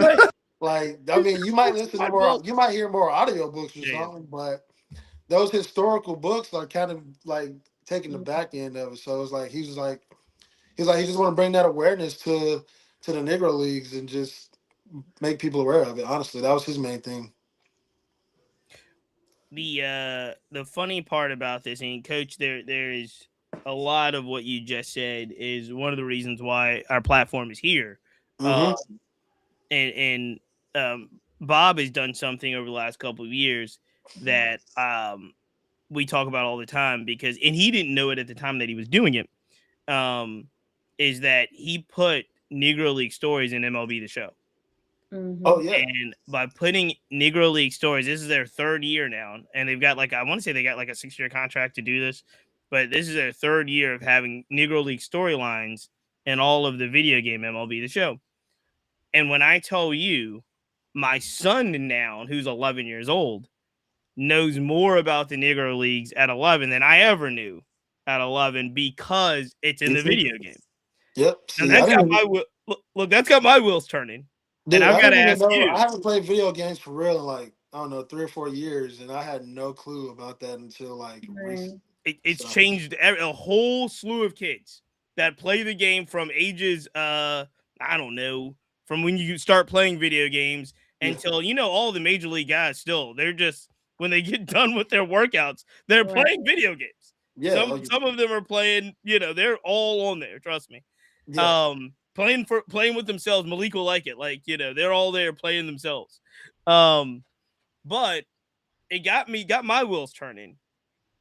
E: Like, I mean, you might listen to more, you might hear more audio books or
A: Yeah.
E: something, but those historical books are kind of like taking the back end of it. So it's like he just want to bring that awareness to the Negro Leagues and just make people aware of it. Honestly, that was his main thing.
A: The funny part about this, and Coach, there is a lot of what you just said is one of the reasons why our platform is here.
E: Mm-hmm.
A: And Bob has done something over the last couple of years that we talk about all the time, because, and he didn't know it at the time that he was doing it, is that he put Negro League Stories in MLB The Show.
E: Oh yeah.
A: And by putting Negro League Stories, this is their third year now, and they've got I want to say they got like a 6-year contract to do this, but this is their third year of having Negro League storylines in all of the video game MLB The Show. And when I tell you, my son now, who's 11 years old, knows more about the Negro Leagues at 11 than I ever knew at 11, because it's in the video game.
E: Yep.
A: And
E: See,
A: that's got my look, that's got my wheels turning.
E: dude,
A: and I've got to
E: didn't
A: ask
E: even know.
A: you.
E: I haven't played video games for real in like, I don't know, 3 or 4 years, and I had no clue about that until like recently.
A: It's
E: So.
A: changed a whole slew of kids that play the game from ages, I don't know, from when you start playing video games until, all the major league guys still, they're just, when they get done with their workouts, they're playing video games.
E: Yeah.
A: Some of them are playing, they're all on there. Trust me.
E: Yeah.
A: Playing with themselves. Malik will like it. Like, they're all there playing themselves. But it got my wheels turning.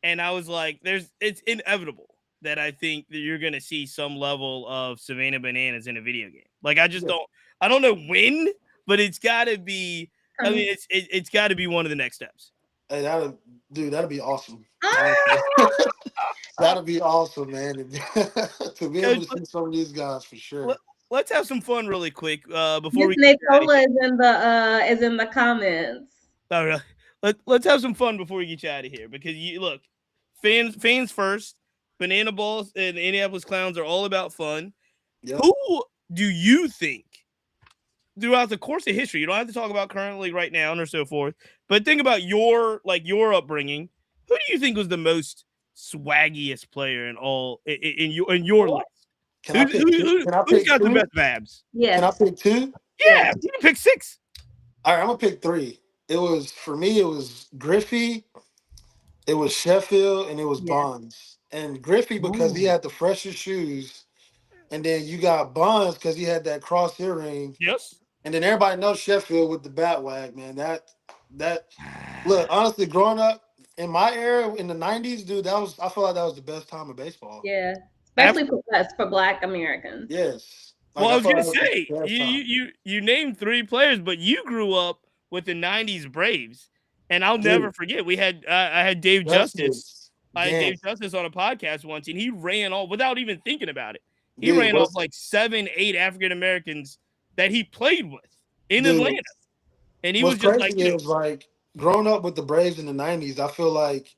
A: And I was like, it's inevitable that I think that you're going to see some level of Savannah Bananas in a video game. Like, I don't know when, but it's got to be, I mean, it's got to be one of the next steps.
E: Hey, that'd be awesome. That'd be awesome, man. To be able to see some of these guys for sure.
A: Let's have some fun really quick before we.
C: Nicola is in the comments.
A: All right. Let's have some fun before we get you out of here, because you look, fans first. Bannana Balls and the Indianapolis Clowns are all about fun. Yep. Who do you think, throughout the course of history, you don't have to talk about currently right now or so forth, but think about your upbringing. Who do you think was the most swaggiest player in your list? Who's got the best babs?
C: Yeah.
E: Can I pick 2?
A: Yeah, you can pick 6.
E: All right, I'm gonna pick 3. For me, it was Griffey, it was Sheffield, and it was Bonds. And Griffey, because he had the freshest shoes, and then you got Bonds because he had that cross earring.
A: Yes.
E: And then everybody knows Sheffield with the bat wag, man. That look, honestly, growing up in my era in the 90s, dude, I feel like that was the best time of baseball.
C: Yeah. Especially for us, for Black Americans.
E: Yes.
A: Well, I was gonna say, you named 3 players, but you grew up with the 90s Braves. And I'll never forget, I had Dave Justice. I had Dave Justice on a podcast once, and he ran off without even thinking about it. He ran off like 7, 8 African Americans that he played with in Atlanta. And he was just like,
E: like growing up with the Braves in the 90s, I feel like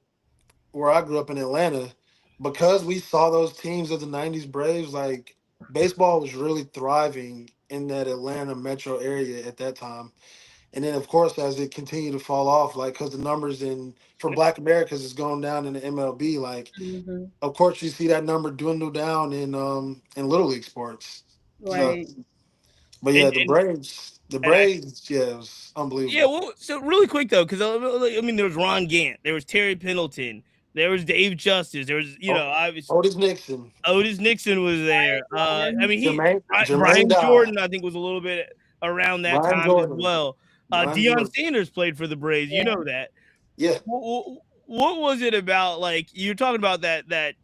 E: where I grew up in Atlanta, because we saw those teams of the 90s Braves, like baseball was really thriving in that Atlanta metro area at that time. And then, of course, as it continued to fall off, like, because the numbers for Black Americans is going down in the MLB, like, of course, you see that number dwindle down in Little League sports.
C: Right.
E: So, but yeah, the Braves, yeah, it was unbelievable.
A: Yeah, well, so really quick, though, because, I mean, there was Ron Gant, there was Terry Pendleton, there was Dave Justice, there was, obviously
E: Otis Nixon.
A: Otis Nixon was there. I mean,
E: Jermaine
A: Brian Jordan, I think, was a little bit around that time as well. Deion Sanders played for the Braves. You know that.
E: Yeah.
A: What was it about? Like, you're talking about that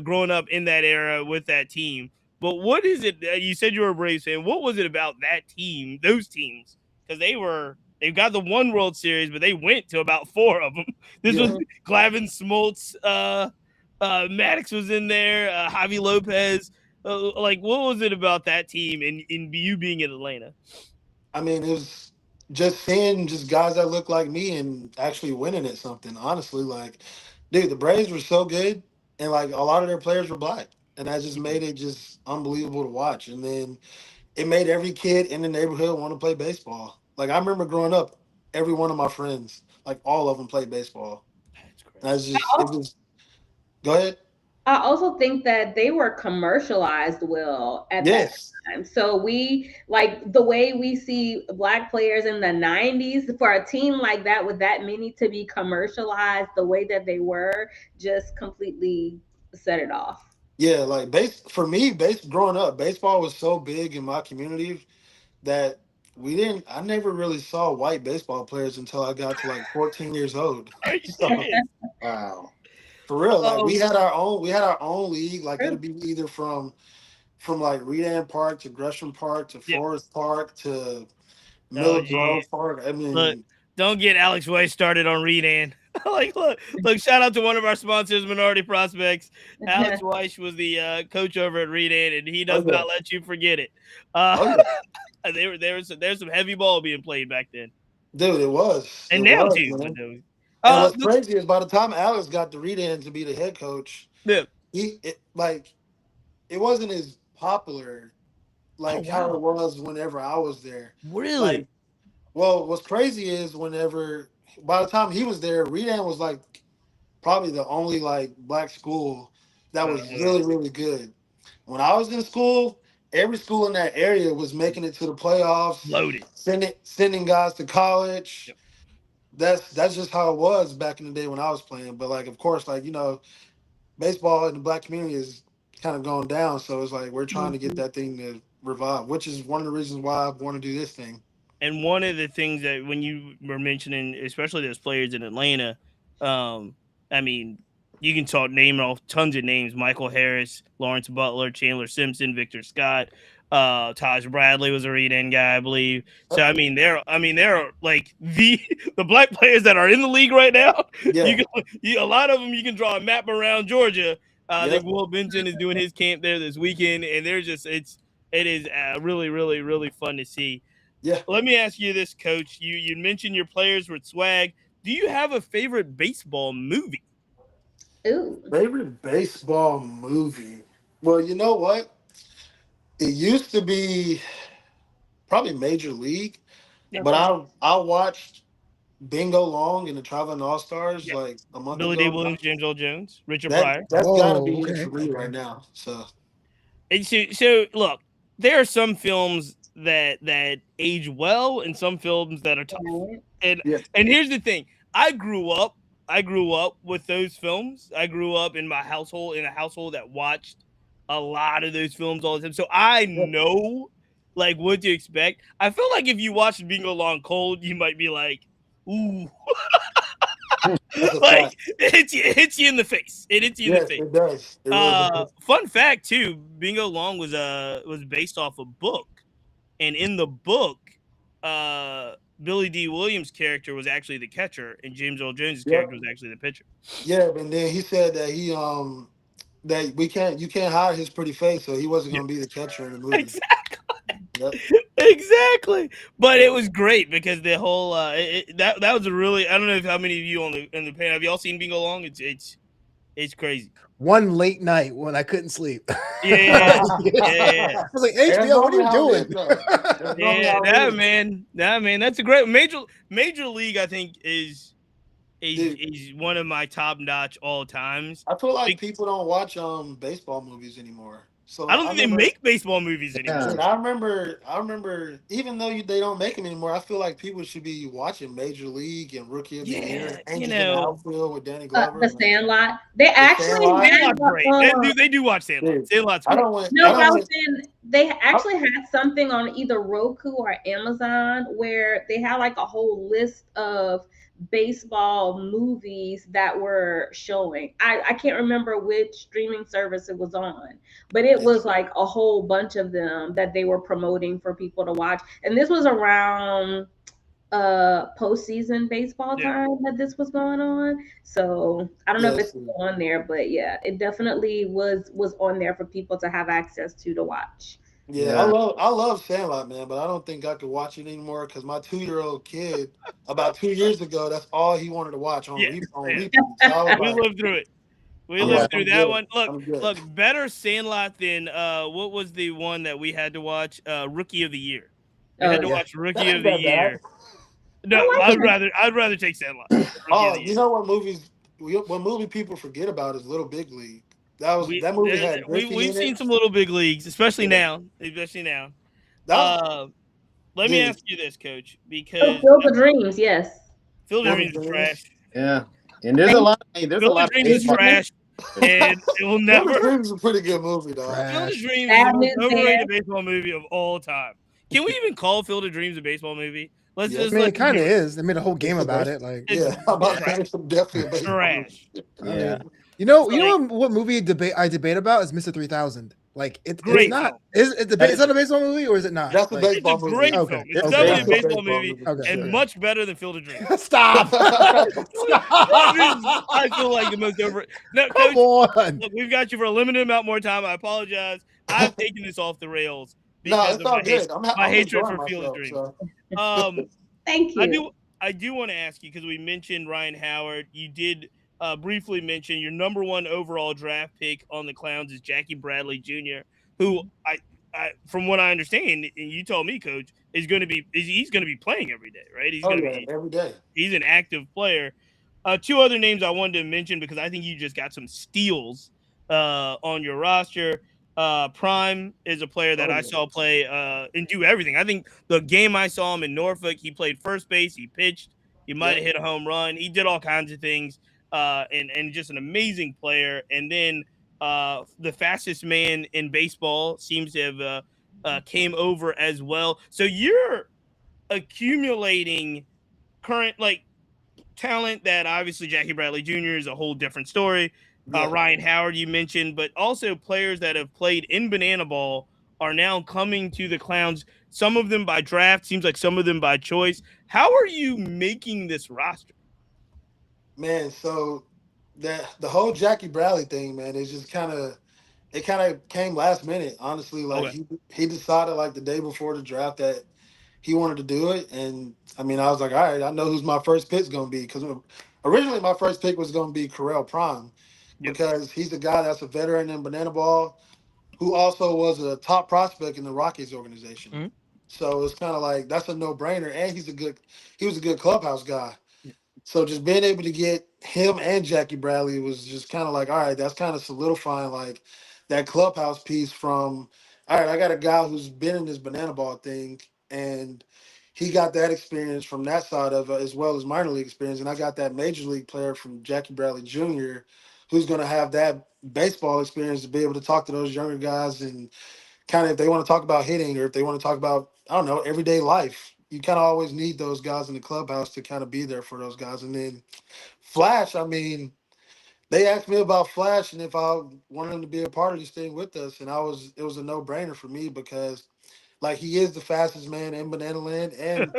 A: growing up in that era with that team. But what is it? You said you were a Braves fan. What was it about that team, those teams? Because they've got the one World Series, but they went to about 4 of them. This was Glavin Smoltz, Maddox was in there, Javi Lopez. Like, what was it about that team and in you being in Atlanta?
E: I mean, it was just seeing just guys that look like me and actually winning at something. Honestly, like, dude, the Braves were so good, and like a lot of their players were black, and that just made it just unbelievable to watch. And then it made every kid in the neighborhood want to play baseball. Like I remember growing up, every one of my friends, like all of them, played baseball.
A: That's great.
E: That's just it was. Go ahead.
C: I also think that they were commercialized well at that
E: Yes.
C: time. So we like the way we see black players in the 90s for a team like that with that many to be commercialized the way that they were just completely set it off.
E: Yeah, like for me, growing up, baseball was so big in my community that I never really saw white baseball players until I got to like 14 years old.
A: Are you
E: So,
A: serious?
D: Wow.
E: for real, like
A: Oh,
E: we had our own league. Like it'd be either from like Redan Park to Gresham Park to
A: yeah.
E: Forest Park to
A: Oh,
E: Miller
A: yeah.
E: Grove Park. I
A: Look,
E: mean,
A: don't get Alex Way started on Redan. Like, look, shout out to one of our sponsors, Minority Prospects. Alex Weiss was the coach over at Redan, and he does not let you forget it. There's some heavy ball being played back then.
E: dude, it was.
A: And
E: It
A: now,
E: was,
A: too.
E: man.
A: And
E: what's crazy is by the time Alex got to Redan to be the head coach,
A: yeah.
E: it wasn't as popular like how it was whenever I was there.
A: Really?
E: Like, well, what's crazy is whenever by the time he was there, Redan was like probably the only like black school that was really, really good. When I was in school, every school in that area was making it to the playoffs,
A: Loaded.
E: sending guys to college.
A: Yep.
E: That's just how it was back in the day when I was playing. But like, of course, like baseball in the black community is kind of going down. So it's like we're trying to get that thing to revive, which is one of the reasons why I want to do this thing.
A: And one of the things that when you were mentioning, especially those players in Atlanta, I mean, you can name off tons of names: Michael Harris, Lawrence Butler, Chandler Simpson, Victor Scott, Taj Bradley was a read-in guy, I believe. So I mean, they're like the black players that are in the league right now.
E: Yeah.
A: A lot of them you can draw a map around Georgia. I think Will Benson is doing his camp there this weekend, and they're just it is really, really, really fun to see.
E: Yeah.
A: Let me ask you this, Coach. You mentioned your players with swag. Do you have a favorite baseball movie?
C: Ooh.
E: Favorite baseball movie? Well, you know what? It used to be probably Major League, but I watched Bingo Long and the Traveling All Stars like a month
A: Billy
E: ago.
A: D. Williams, James Earl Jones, Richard Pryor.
E: That's gotta be it for me right now. So
A: look, there are some films that age well and some films that are tough. And here's the thing. I grew up with those films. I grew up in a household that watched a lot of those films all the time. So I know like what to expect. I feel like if you watch Bingo Long cold, you might be like, ooh. Like it hits you in the face. It hits you in the face.
E: It does. It really does.
A: Fun fact too, Bingo Long was based off a book. And in the book, Billy D. Williams' character was actually the catcher, and James Earl Jones' character was actually the pitcher.
E: Yeah, and then he said that you can't hide his pretty face, so he wasn't going to be the catcher in the movie.
A: Exactly. Exactly. But it was great because the whole that was a really, I don't know how many of you in the panel have y'all seen Bingo Long? It's crazy.
B: One late night when I couldn't sleep.
A: Yeah.
B: I was like, HBO, what are you doing?
A: Yeah, man, that's a great Major League. I think is one of my top notch all times.
E: I feel like people don't watch baseball movies anymore. So
A: I don't think they make baseball movies anymore.
E: I remember, even though they don't make them anymore, I feel like people should be watching Major League and Rookie of the Year, Angels in the Outfield with Danny Glover.
C: The Sandlot. They actually
A: they do watch Sandlot. Sandlot's
C: I was saying They actually had something on either Roku or Amazon where they had like a whole list of baseball movies that were showing. I can't remember which streaming service it was on, but it was like a whole bunch of them that they were promoting for people to watch. And this was around postseason baseball
A: Yeah.
C: time that this was going on. So I don't know if it's
E: Yes.
C: on there, but yeah, it definitely was on there for people to have access to watch.
E: Yeah,
D: Yeah.
E: I love Sandlot, man, but I don't think I could watch it anymore because my 2-year-old kid, about 2 years ago, that's all he wanted to watch on
A: Yeah.
E: on
A: Yeah.
E: repeat. So I was
A: We
E: like,
A: lived through it. We
E: I'm
A: lived
E: like,
A: through
E: I'm
A: that
E: good.
A: one. Look,
E: I'm good.
A: look, better Sandlot than what was the one that we had to watch? Rookie of the Year. We
C: Oh
A: had to
C: yeah,
A: watch Rookie
E: That
A: of
E: ain't
A: the
E: that bad.
A: Year. No,
C: I like it.
A: I'd rather take Sandlot. Rookie of the
E: Oh, you
A: Year.
E: know what movie people forget about is Little Big League. That movie had Griffey
A: We've
E: in it.
A: seen some little big leagues, especially
E: Yeah.
A: now. Especially now.
E: That was
A: Let me
E: yeah.
A: ask you this, Coach,
C: Oh,
A: because
C: Field of Dreams, yes.
A: Field of
E: Field
A: Dreams
E: of
A: is
E: Dreams.
A: trash.
D: Yeah. And there's a
C: Thank
D: lot. Hey, there's a
A: Field of
D: lot of
A: Dreams is
D: baseball.
C: you.
A: trash, and it will
E: Field of
A: never.
E: Dreams is a pretty good movie, dog.
A: Field of
B: Trash.
A: Dreams is the
C: Bad
A: most
C: news
A: overrated
C: bears.
A: baseball movie of all time. Can we even call Field of Dreams a baseball movie?
B: I mean,
A: Let's
B: it
A: just
B: kind
A: do
B: of
A: it.
B: is. They made a whole game about it. Like,
A: It's
E: Yeah, I'm about to
A: trash.
E: say it's definitely a baseball movie.
A: Trash.
B: I
D: Yeah.
B: mean,
A: It's
B: you
A: like
B: know what movie I debate about is Mr. 3000. Like, it's
A: great
B: not.
A: film.
B: Is that a baseball movie or is it not?
E: That's a
B: Like,
A: It's a
E: baseball movie.
A: great
B: okay,
A: film. It's
B: okay,
A: definitely
B: all
A: a
E: That's a
B: right,
A: baseball
E: baseball
A: movie
E: movie for
B: okay,
A: and
E: sure.
B: okay.
A: much better than Field of Dreams.
B: Stop.
A: Field of Dreams, I feel like
B: Stop.
A: the most over. No,
B: Come
A: Coach,
B: on.
A: look, we've got you for a limited amount more time. I apologize. I've taken this off the rails
E: No,
A: because
E: it's
A: of
E: all good.
A: my
E: I'm
A: hatred
E: enjoying
A: for Field of
E: myself.
A: Dreams.
E: So
A: Um,
C: Thank
A: I
C: you.
A: do I do want to ask you because we mentioned Ryan Howard. You did briefly mention your number one overall draft pick on the Clowns is Jackie Bradley Jr., who from what I understand, and you told me, Coach, he's going to be playing every day, right?
E: oh yeah, every day.
A: He's an active player. Two other names I wanted to mention because I think you just got some steals on your roster. Prime is a player that
E: Oh
A: I
E: yeah.
A: saw play and do everything. I think the game I saw him in Norfolk, he played first base, he pitched, he might have
E: Yep.
A: hit a home run, he did all kinds of things, and just an amazing player. And then the fastest man in baseball seems to have came over as well. So you're accumulating current talent that obviously Jackie Bradley Jr. is a whole different story.
E: Yeah.
A: Ryan Howard, you mentioned, but also players that have played in Banana Ball are now coming to the Clowns. Some of them by draft, seems like some of them by choice. How are you making this roster?
E: Man, so the whole Jackie Bradley thing, man, is just kind of came last minute. Honestly, like
A: Okay.
E: he decided like the day before the draft that he wanted to do it, and I mean, I was like, all right, I know who's my first pick's going to be because originally my first pick was going to be Carell Prime
A: Yep.
E: because he's a guy that's a veteran in Banana Ball who also was a top prospect in the Rockies organization.
A: Mhm.
E: So it's kind of like that's a no brainer, and he was a good clubhouse guy. So just being able to get him and Jackie Bradley was just kind of like, all right, that's kind of solidifying like that clubhouse piece from, all right, I got a guy who's been in this banana ball thing and he got that experience from that side of it as well as minor league experience. And I got that major league player from Jackie Bradley Jr. who's going to have that baseball experience to be able to talk to those younger guys and kind of if they want to talk about hitting or if they want to talk about I don't know everyday life, you kind of always need those guys in the clubhouse to kind of be there for those guys. And then Flash, I mean, they asked me about Flash and if I wanted him to be a part of this thing with us, and it was a no brainer for me because like he is the fastest man in Banana Land, and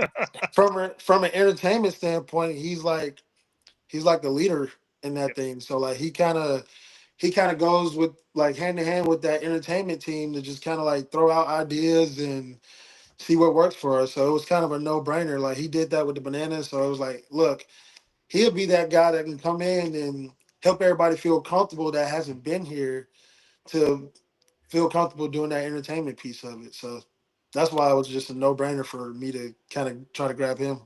E: from an entertainment standpoint, he's like the leader in that
A: Yep.
E: thing. So like he kind of goes with like hand in hand with that entertainment team to just kind of like throw out ideas and see what works for us. So it was kind of a no brainer. Like he did that with the bananas. So it was like, look, he'll be that guy that can come in and help everybody feel comfortable that hasn't been here to feel comfortable doing that entertainment piece of it. So that's why it was just a no brainer for me to kind of try to grab him.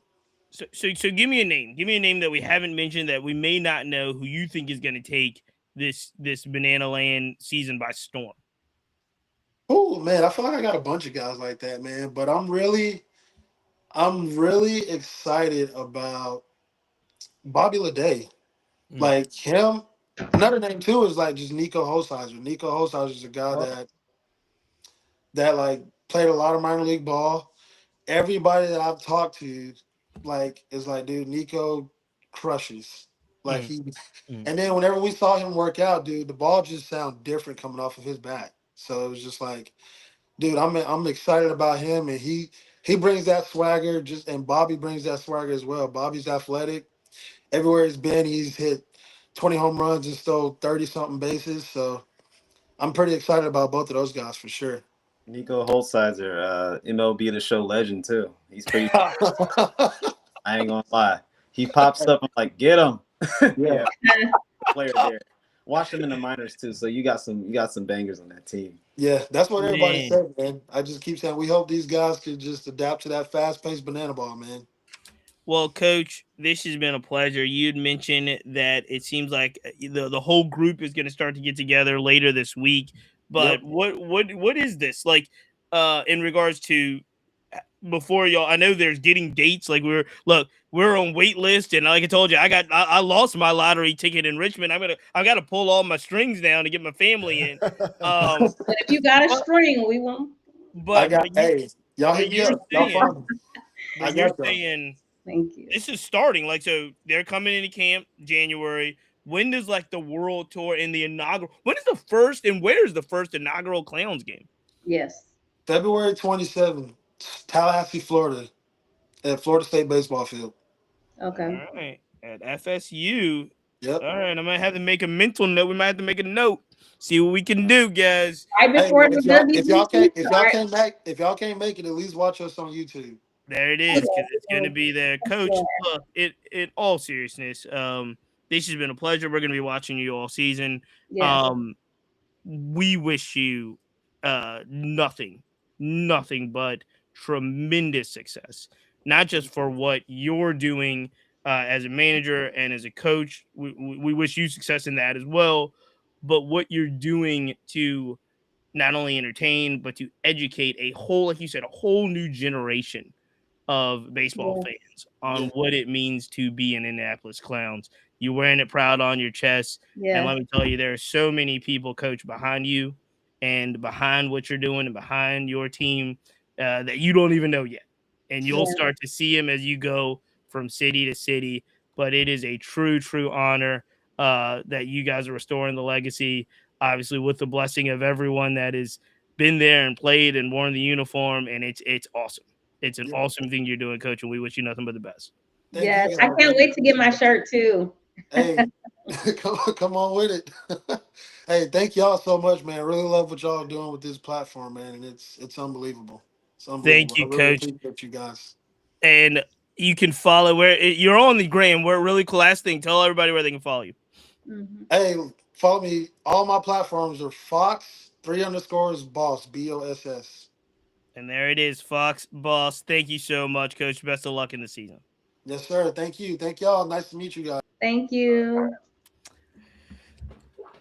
A: So give me a name. Give me a name that we haven't mentioned that we may not know who you think is going to take this Banana Land season by storm.
E: Oh man, I feel like I got a bunch of guys like that, man. But I'm really excited about Bobby Leday.
A: Mm.
E: Like him. Another name too is like just Nico Holsizer. Nico Holsizer is a guy that that like played a lot of minor league ball. Everybody that I've talked to, like, is like, dude, Nico crushes. Like
A: Mm,
E: he,
A: mm.
E: and then whenever we saw him work out, dude, the ball just sounded different coming off of his bat. So it was just like, dude, I'm excited about him, and he brings that swagger. Just and Bobby brings that swagger as well. Bobby's athletic. Everywhere he's been, he's hit 20 home runs and stole 30 something bases. So I'm pretty excited about both of those guys for sure.
D: Nico Holsizer, MLB The Show legend too. He's pretty. I ain't gonna lie. He pops up. I'm like, get him.
E: Yeah.
D: Yeah, player there. Watch him in the minors too. So you got some bangers on that team.
E: Yeah, that's what everybody
A: Man.
E: said, man. I just keep saying we hope these guys could just adapt to that fast-paced banana ball, man.
A: Well, Coach, this has been a pleasure. You'd mentioned that it seems like the whole group is going to start to get together later this week. But
E: Yep.
A: what is this like? In regards to before y'all, I know there's getting dates. Like we're on wait list, and like I told you, I lost my lottery ticket in Richmond. I got to pull all my strings down to get my family in.
C: But if you got a
A: But
C: string, we won't.
E: I
A: but
E: got, hey, y'all hit
A: but
E: me
A: you're
E: up. Y'all
A: saying
E: find me. I
A: but you're
E: got y'all.
A: saying.
C: Thank you.
A: This is starting. Like, so they're coming into camp January. When does like the world tour and the inaugural? When is the first and where is the first inaugural Clowns game?
C: Yes.
E: February 27th, Tallahassee, Florida, at Florida State Baseball Field.
C: Okay.
A: All right, at FSU.
E: Yep.
A: All right, I might have to make a mental note. We might have to make a note. See what we can do, guys.
C: Right
E: Hey,
C: before the
E: if
C: WBC starts.
E: y'all can't make it, at least watch us on YouTube.
A: There it is, because it's going to be there, Coach. Look, in all seriousness, this has been a pleasure. We're going to be watching you all season.
C: Yeah.
A: We wish you nothing but tremendous success, not just for what you're doing as a manager and as a coach. We wish you success in that as well, but what you're doing to not only entertain but to educate a whole, like you said, a whole new generation of baseball
C: Yeah.
A: fans on
E: Yeah.
A: what it means to be an Indianapolis Clowns. You're wearing it proud on your chest. And
C: Yeah.
A: let me tell you, there are so many people, Coach, behind you and behind what you're doing and behind your team that you don't even know yet. And you'll
C: Yeah.
A: start to see them as you go from city to city. But it is a true, true honor that you guys are restoring the legacy, obviously, with the blessing of everyone that has been there and played and worn the uniform. And it's awesome. It's an
E: Yeah.
A: awesome thing you're doing, Coach, and we wish you nothing but the best.
E: Thank
C: Yes.
E: you
C: I
E: guys,
C: can't
E: man.
C: wait to get my shirt too.
E: Hey, come on with it. Hey, thank y'all so much, man. Really love what y'all are doing with this platform, man, and it's unbelievable. It's
A: Thank
E: unbelievable. I
A: you,
E: really
A: Coach.
E: appreciate you guys.
A: And you can follow where you're on the gram. We're really cool. Last thing, tell everybody where they can follow you.
C: Mhm.
E: Hey, follow me. All my platforms are Fox 3_ Boss BOSS.
A: And there it is, Fox Boss. Thank you so much, Coach. Best of luck in the season.
E: Yes, sir. Thank you. Thank y'all. Nice to meet you guys.
C: Thank you.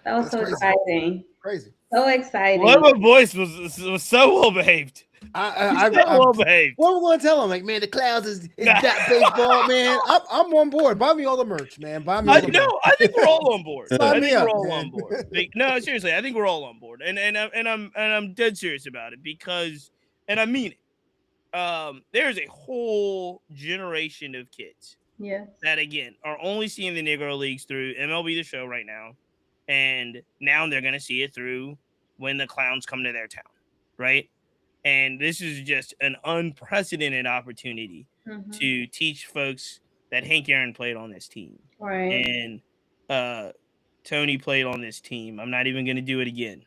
C: That was
B: That's
C: so
B: crazy.
C: exciting.
B: Crazy.
C: So exciting.
A: Well, my voice was so well behaved.
B: I
A: So well behaved.
B: what am I going to tell him? Like, man, the Clowns is that baseball, man. I'm on board. Buy me all the merch, man. Buy me all
A: I
B: the
A: know.
B: merch.
A: I think we're all on board.
B: Sign
A: I
B: me
A: think we're
B: up,
A: all
B: man.
A: on board. No, seriously, I think we're all on board, and I'm dead serious about it because, and I mean it. There's a whole generation of kids
C: Yes.
A: that again are only seeing the Negro Leagues through MLB The Show right now, and now they're gonna see it through when the Clowns come to their town, right? And this is just an unprecedented opportunity
C: Mhm.
A: to teach folks that Hank Aaron played on this team
C: Right.
A: and Tony played on this team. I'm not even going to do it again.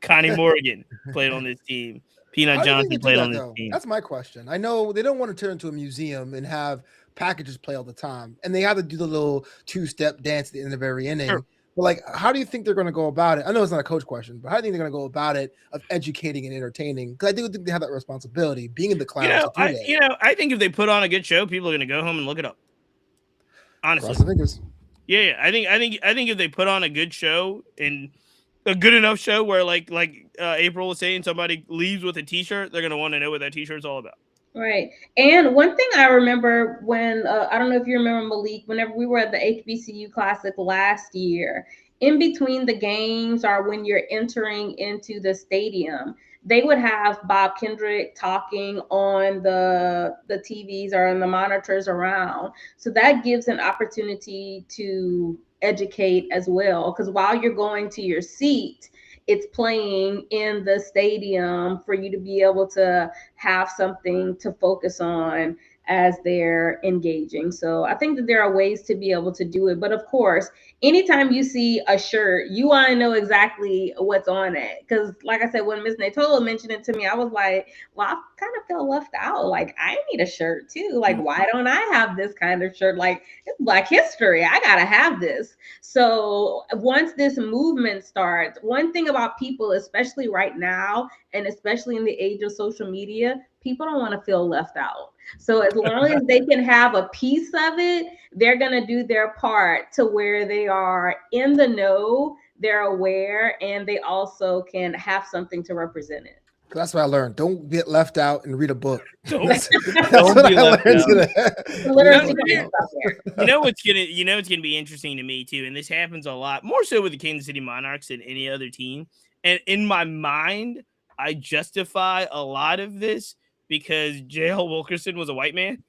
A: Connie Morgan played on this team. Peanut
B: How do you think they
A: Johnson
B: do
A: played
B: that,
A: on this
B: though?
A: team.
B: That's my question. I know they don't want to turn into a museum and have packages play all the time, and they have to do the little two-step dance at the end of every inning.
A: Sure.
B: But like, how do you think they're going to go about it? I know it's not a coach question, but how do you think they're going to go about it of educating and entertaining? Because I do think they have that responsibility, being in the Clowns, to do that.
A: I think if they put on a good show, people are going to go home and look it up. Honestly,
B: Cross the fingers.
A: yeah. I think if they put on a good show and a good enough show where like April was saying, somebody leaves with a T-shirt, they're going to want to know what that T-shirt's all about.
C: Right. And one thing I remember when, I don't know if you remember, Malik, whenever we were at the HBCU Classic last year, in between the games or when you're entering into the stadium, they would have Bob Kendrick talking on the TVs or on the monitors around. So that gives an opportunity to educate as well. Because while you're going to your seat, it's playing in the stadium for you to be able to have something to focus on as they're engaging. So I think that there are ways to be able to do it. But of course, anytime you see a shirt, you want to know exactly what's on it. Because, like I said, when Miss Natola mentioned it to me, I was like, well, I kind of feel left out. Like, I need a shirt too. Like, why don't I have this kind of shirt? Like, it's Black History. I got to have this. So, once this movement starts, one thing about people, especially right now, and especially in the age of social media, people don't want to feel left out. So as long as they can have a piece of it, they're going to do their part to where they are in the know, they're aware, and they also can have something to represent it.
B: That's what I learned. Don't get left out and read a book.
A: Don't,
B: That's
A: don't
B: what
A: be
B: I
A: left
B: learned
A: out.
B: today.
C: Literally,
A: You know,
C: put out there.
A: you know it's gonna be interesting to me too, and this happens a lot more so with the Kansas City Monarchs than any other team. And in my mind, I justify a lot of this because J.L. Wilkerson was a white man.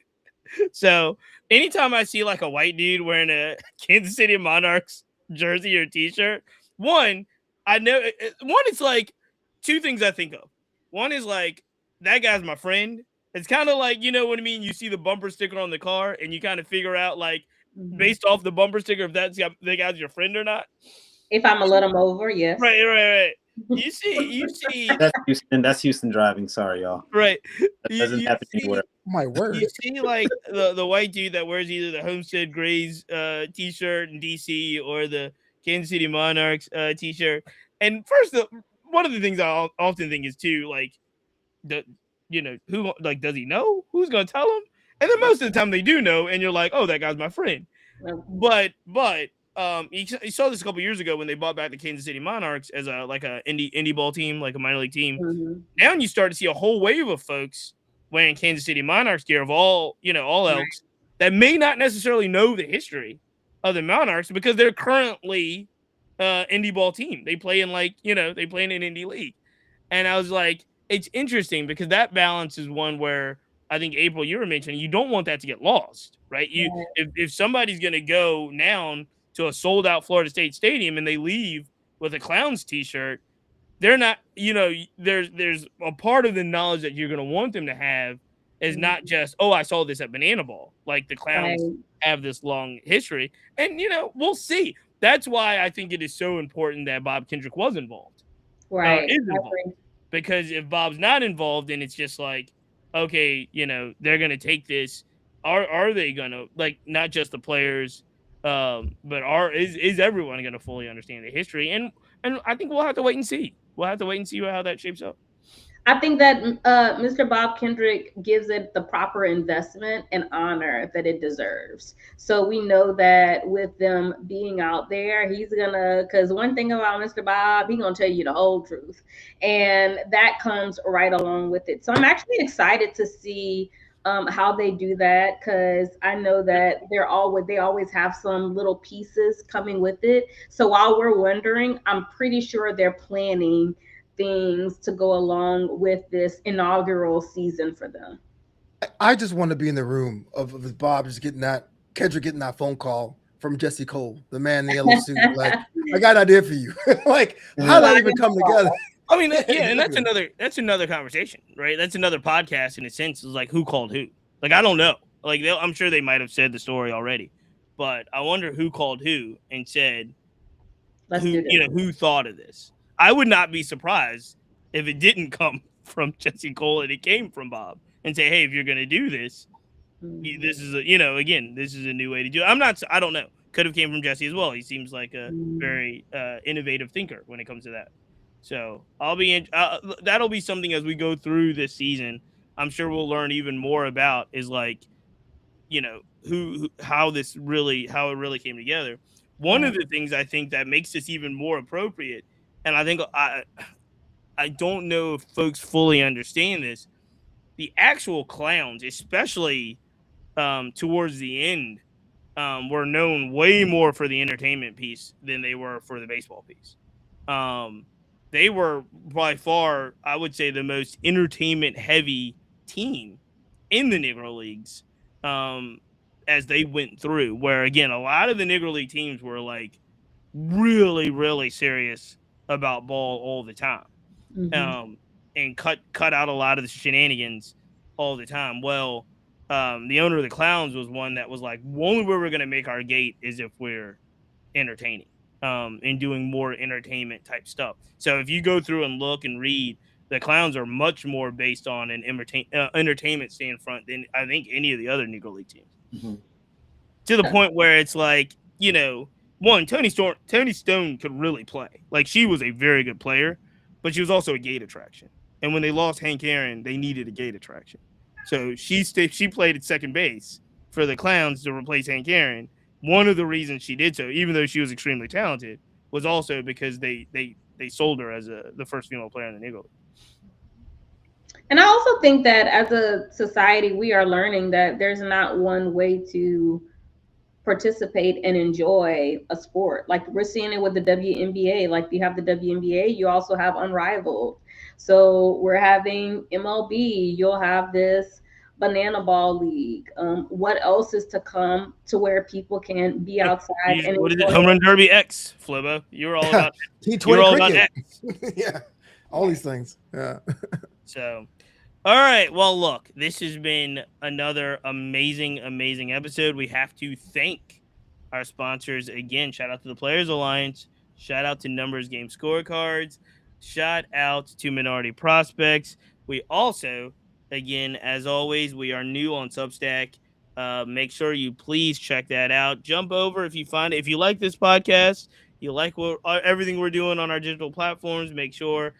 A: So anytime I see like a white dude wearing a Kansas City Monarchs jersey or T-shirt, one, I know one, it's like two things I think of. One is like that guy's my friend. It's kind of like, you know what I mean. You see the bumper sticker on the car, and you kind of figure out like
C: Mhm.
A: based off the bumper sticker if the guy's your friend or not.
C: If I'm gonna let them over, yes.
A: Right. You see,
D: That's Houston. That's Houston driving. Sorry, y'all.
A: right.
D: That doesn't
A: You
D: happen
A: see,
D: anywhere.
B: My word.
A: you see like the white dude that wears either the Homestead Grays t-shirt in DC or the Kansas City Monarchs t-shirt. And first, one of the things I often think is too like, the who, like, does he know who's gonna tell him? And then most of the time they do know, and you're like, oh, that guy's my friend. But you saw this a couple years ago when they bought back the Kansas City Monarchs as a like a indie ball team, like a minor league team.
C: Mhm.
A: Now you start to see a whole wave of folks wearing Kansas City Monarchs gear of all
C: Right.
A: elks that may not necessarily know the history of the Monarchs because they're currently indie ball team. They play in they play in an indie league. And I was like, it's interesting because that balance is one where I think, April, you were mentioning, you don't want that to get lost, right?
C: Right.
A: If somebody's going to go now to a sold out Florida State stadium and they leave with a Clowns t-shirt, they're not, there's a part of the knowledge that you're going to want them to have is not just, oh, I saw this at Banana Ball. Like the
C: Right.
A: Clowns have this long history. And, we'll see. That's why I think it is so important that Bob Kendrick was involved,
C: Right.
A: is
C: I
A: involved.
C: agree.
A: Because if Bob's not involved, then it's just like, okay, they're going to take this. Are they going to, like, not just the players, but is everyone going to fully understand the history? And I think we'll have to wait and see. We'll have to wait and see how that shapes up.
C: I think that Mr. Bob Kendrick gives it the proper investment and honor that it deserves. So we know that with them being out there, he's gonna. Because one thing about Mr. Bob, he's gonna tell you the whole truth, and that comes right along with it. So I'm actually excited to see how they do that because I know that they always have some little pieces coming with it. So while we're wondering, I'm pretty sure they're planning things to go along with this inaugural season for them.
B: I just want to be in the room of Bob just getting that Kendrick getting that phone call from Jesse Cole, the man in the yellow suit. Like, I got an idea for you. Like, how did that even come together?
A: I mean, yeah, and that's another conversation, right? That's another podcast in a sense. Is like who called who. Like I don't know. Like I'm sure they might have said the story already, but I wonder who called who and said
C: Let's do this.
A: who thought of this. I would not be surprised if it didn't come from Jesse Cole and it came from Bob and say, hey, if you're going to do this, this is again, this is a new way to do it. I don't know. Could have came from Jesse as well. He seems like a very innovative thinker when it comes to that. So that'll be something as we go through this season. I'm sure we'll learn even more about is like, how it really came together. One of the things I think that makes this even more appropriate, and I think I don't know if folks fully understand this, the actual Clowns, especially towards the end, were known way more for the entertainment piece than they were for the baseball piece. they were by far, I would say, the most entertainment heavy team in the Negro Leagues um, as they went through. Where again, a lot of the Negro League teams were like really, really serious about ball all the time,
C: Mm-hmm.
A: um, and cut out a lot of the shenanigans all the time. Well, the owner of the Clowns was one that was like, the only way we're going to make our gate is if we're entertaining, and doing more entertainment type stuff. So if you go through and look and read, the Clowns are much more based on an entertainment stand front than I think any of the other Negro League teams.
D: Mm-hmm.
A: To the point where it's like, one, Tony Stone could really play. Like, she was a very good player, but she was also a gate attraction. And when they lost Hank Aaron, they needed a gate attraction. So she played at second base for the Clowns to replace Hank Aaron. One of the reasons she did so, even though she was extremely talented, was also because they sold her as the first female player in the Negro League.
C: And I also think that as a society, we are learning that there's not one way to participate and enjoy a sport. Like we're seeing it with the WNBA. Like you have the WNBA, you also have Unrivaled. So we're having MLB, you'll have this Bannana Ball League. What else is to come to where people can be outside and
A: What is it?
C: enjoy
A: Home
C: it?
A: Run Derby X, Flobo. You're all about
B: T20 cricket.
A: X.
B: Yeah, all these things. Yeah.
A: So, all right. Well, look, this has been another amazing, amazing episode. We have to thank our sponsors again. Shout out to the Players Alliance. Shout out to Numbers Game Scorecards. Shout out to Minority Prospects. We also, again, as always, we are new on Substack. Make sure you please check that out. Jump over if you like this podcast, you like everything we're doing on our digital platforms. Make sure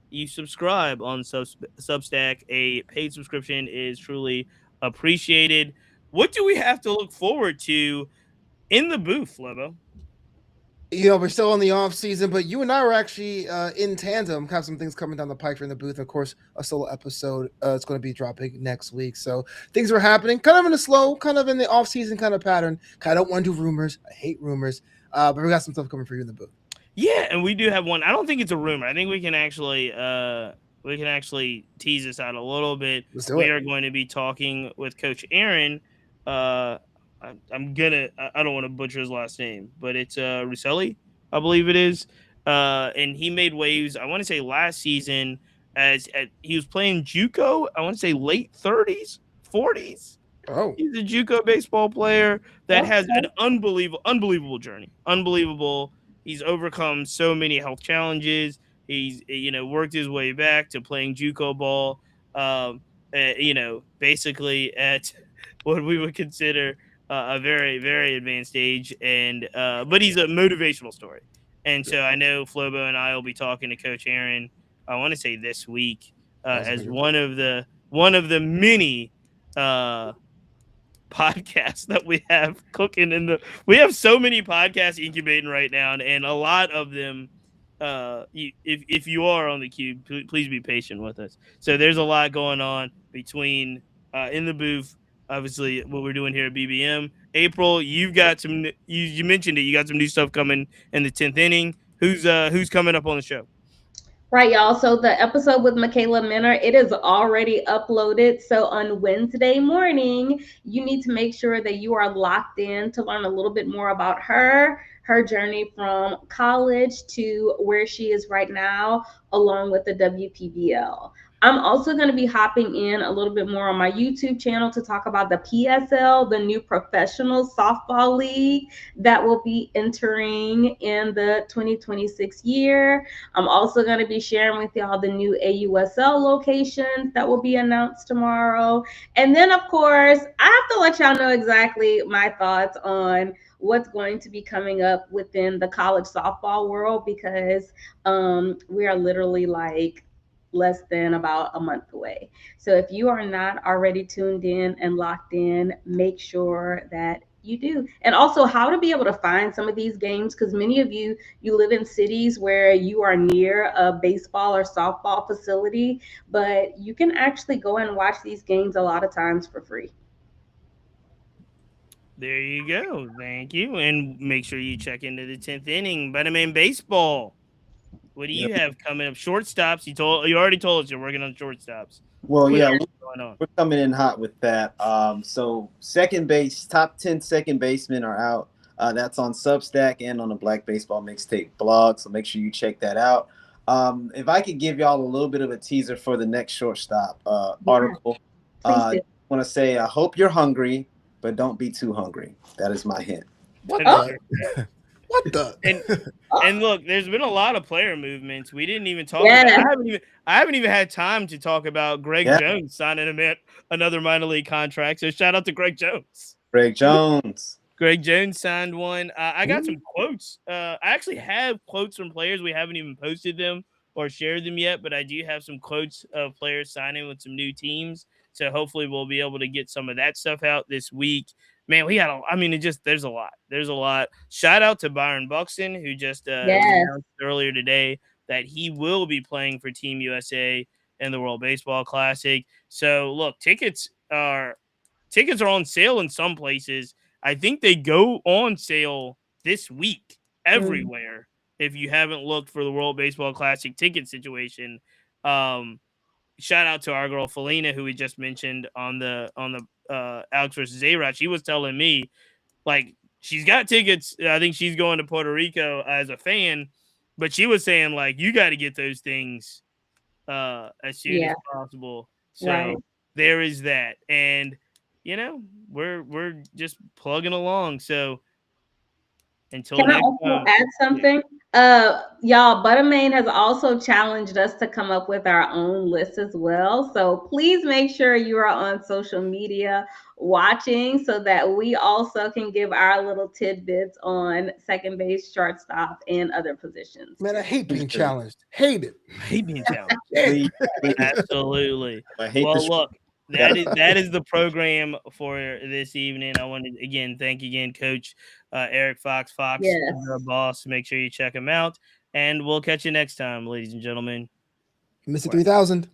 A: you subscribe on Substack. A paid subscription is truly appreciated. What do we have to look forward to in the booth, Lobo?
B: We're still in the off season, but you and I are actually in tandem. Have some things coming down the pike from the booth. Of course, a solo episode is going to be dropping next week. So things are happening, kind of in a slow, kind of in the off season kind of pattern. I don't want to do rumors. I hate rumors, but we got some stuff coming for you in the booth.
A: Yeah, and we do have one. I don't think it's a rumor. I think we can actually tease this out a little bit. We are going to be talking with Coach Aaron. I don't want to butcher his last name, but it's Russelli, I believe it is. And he made waves, I want to say last season, he was playing JUCO. I want to say late 30s, 40s.
B: Oh,
A: he's a JUCO baseball player that has an unbelievable journey. Unbelievable. He's overcome so many health challenges. He's worked his way back to playing JUCO ball. Basically at what we would consider a very, very advanced age, and but he's a motivational story. And so I know Flobo and I will be talking to Coach Aaron. I want to say this week as one of the many podcasts that we have cooking we have so many podcasts incubating right now, and a lot of them. If you are on the cube, please be patient with us. So there's a lot going on between in the booth. Obviously, what we're doing here at BBM. April, you've got some. You mentioned it. You got some new stuff coming in the 10th inning. Who's coming up on the show?
C: Right, y'all. So the episode with Michaela Minner, it is already uploaded. So on Wednesday morning, you need to make sure that you are locked in to learn a little bit more about her journey from college to where she is right now, along with the WPBL. I'm also going to be hopping in a little bit more on my YouTube channel to talk about the PSL, the new professional softball league that will be entering in the 2026 year. I'm also going to be sharing with y'all the new AUSL locations that will be announced tomorrow. And then, of course, I have to let y'all know exactly my thoughts on what's going to be coming up within the college softball world, because we are literally like less than about a month away. So if you are not already tuned in and locked in, make sure that you do. And also how to be able to find some of these games, because many of you live in cities where you are near a baseball or softball facility, but you can actually go and watch these games a lot of times for free.
A: There you go. Thank you. And make sure you check into the 10th inning. Bannana Baseball. What do you have coming up? Shortstops. You already told us you're working on shortstops.
D: Well,
A: What
D: yeah,
A: else is going on?
D: we're coming in hot with that. So second base, top 10 second basemen are out. That's on Substack and on the Black Baseball Mixtape blog. So make sure you check that out. If I could give y'all a little bit of a teaser for the next shortstop article,
C: Please
D: I
C: do.
D: want to say I hope you're hungry, but don't be too hungry. That is my hint.
B: What
A: That is
B: the?
A: very-
B: What the?
A: And look, there's been a lot of player movements. We didn't even talk
C: Yes.
A: about. I haven't even had time to talk about Greg
D: Yeah.
A: Jones signing another minor league contract. So shout out to Greg Jones.
D: Greg Jones.
A: Greg Jones signed one. I got some quotes. I actually have quotes from players. We haven't even posted them or shared them yet, but I do have some quotes of players signing with some new teams. So hopefully we'll be able to get some of that stuff out this week. Man, there's a lot. There's a lot. Shout out to Byron Buxton, who just
C: Yes.
A: announced earlier today that he will be playing for Team USA in the World Baseball Classic. So look, tickets are on sale in some places. I think they go on sale this week everywhere. If you haven't looked for the World Baseball Classic ticket situation, shout out to our girl Felina, who we just mentioned on the Alex versus A-Rod. She was telling me like she's got tickets. I think she's going to Puerto Rico as a fan, but she was saying like you got to get those things as soon as possible. So
C: Right.
A: there is that, and we're just plugging along. So until
C: Can I
A: next
C: also
A: time,
C: add something? Y'all, Buttermain has also challenged us to come up with our own list as well. So please make sure you are on social media watching so that we also can give our little tidbits on second base, shortstop, and other positions.
B: Man, I hate being challenged. Hate it.
A: hate being challenged.
D: Please, please.
A: Absolutely.
D: I hate
A: Well,
D: the
A: look, that is the program for this evening. I want to thank Coach Errick Fox.
C: Yes.
A: Our boss. Make sure you check him out, and we'll catch you next time, ladies and gentlemen.
B: Mr. 3000. Let's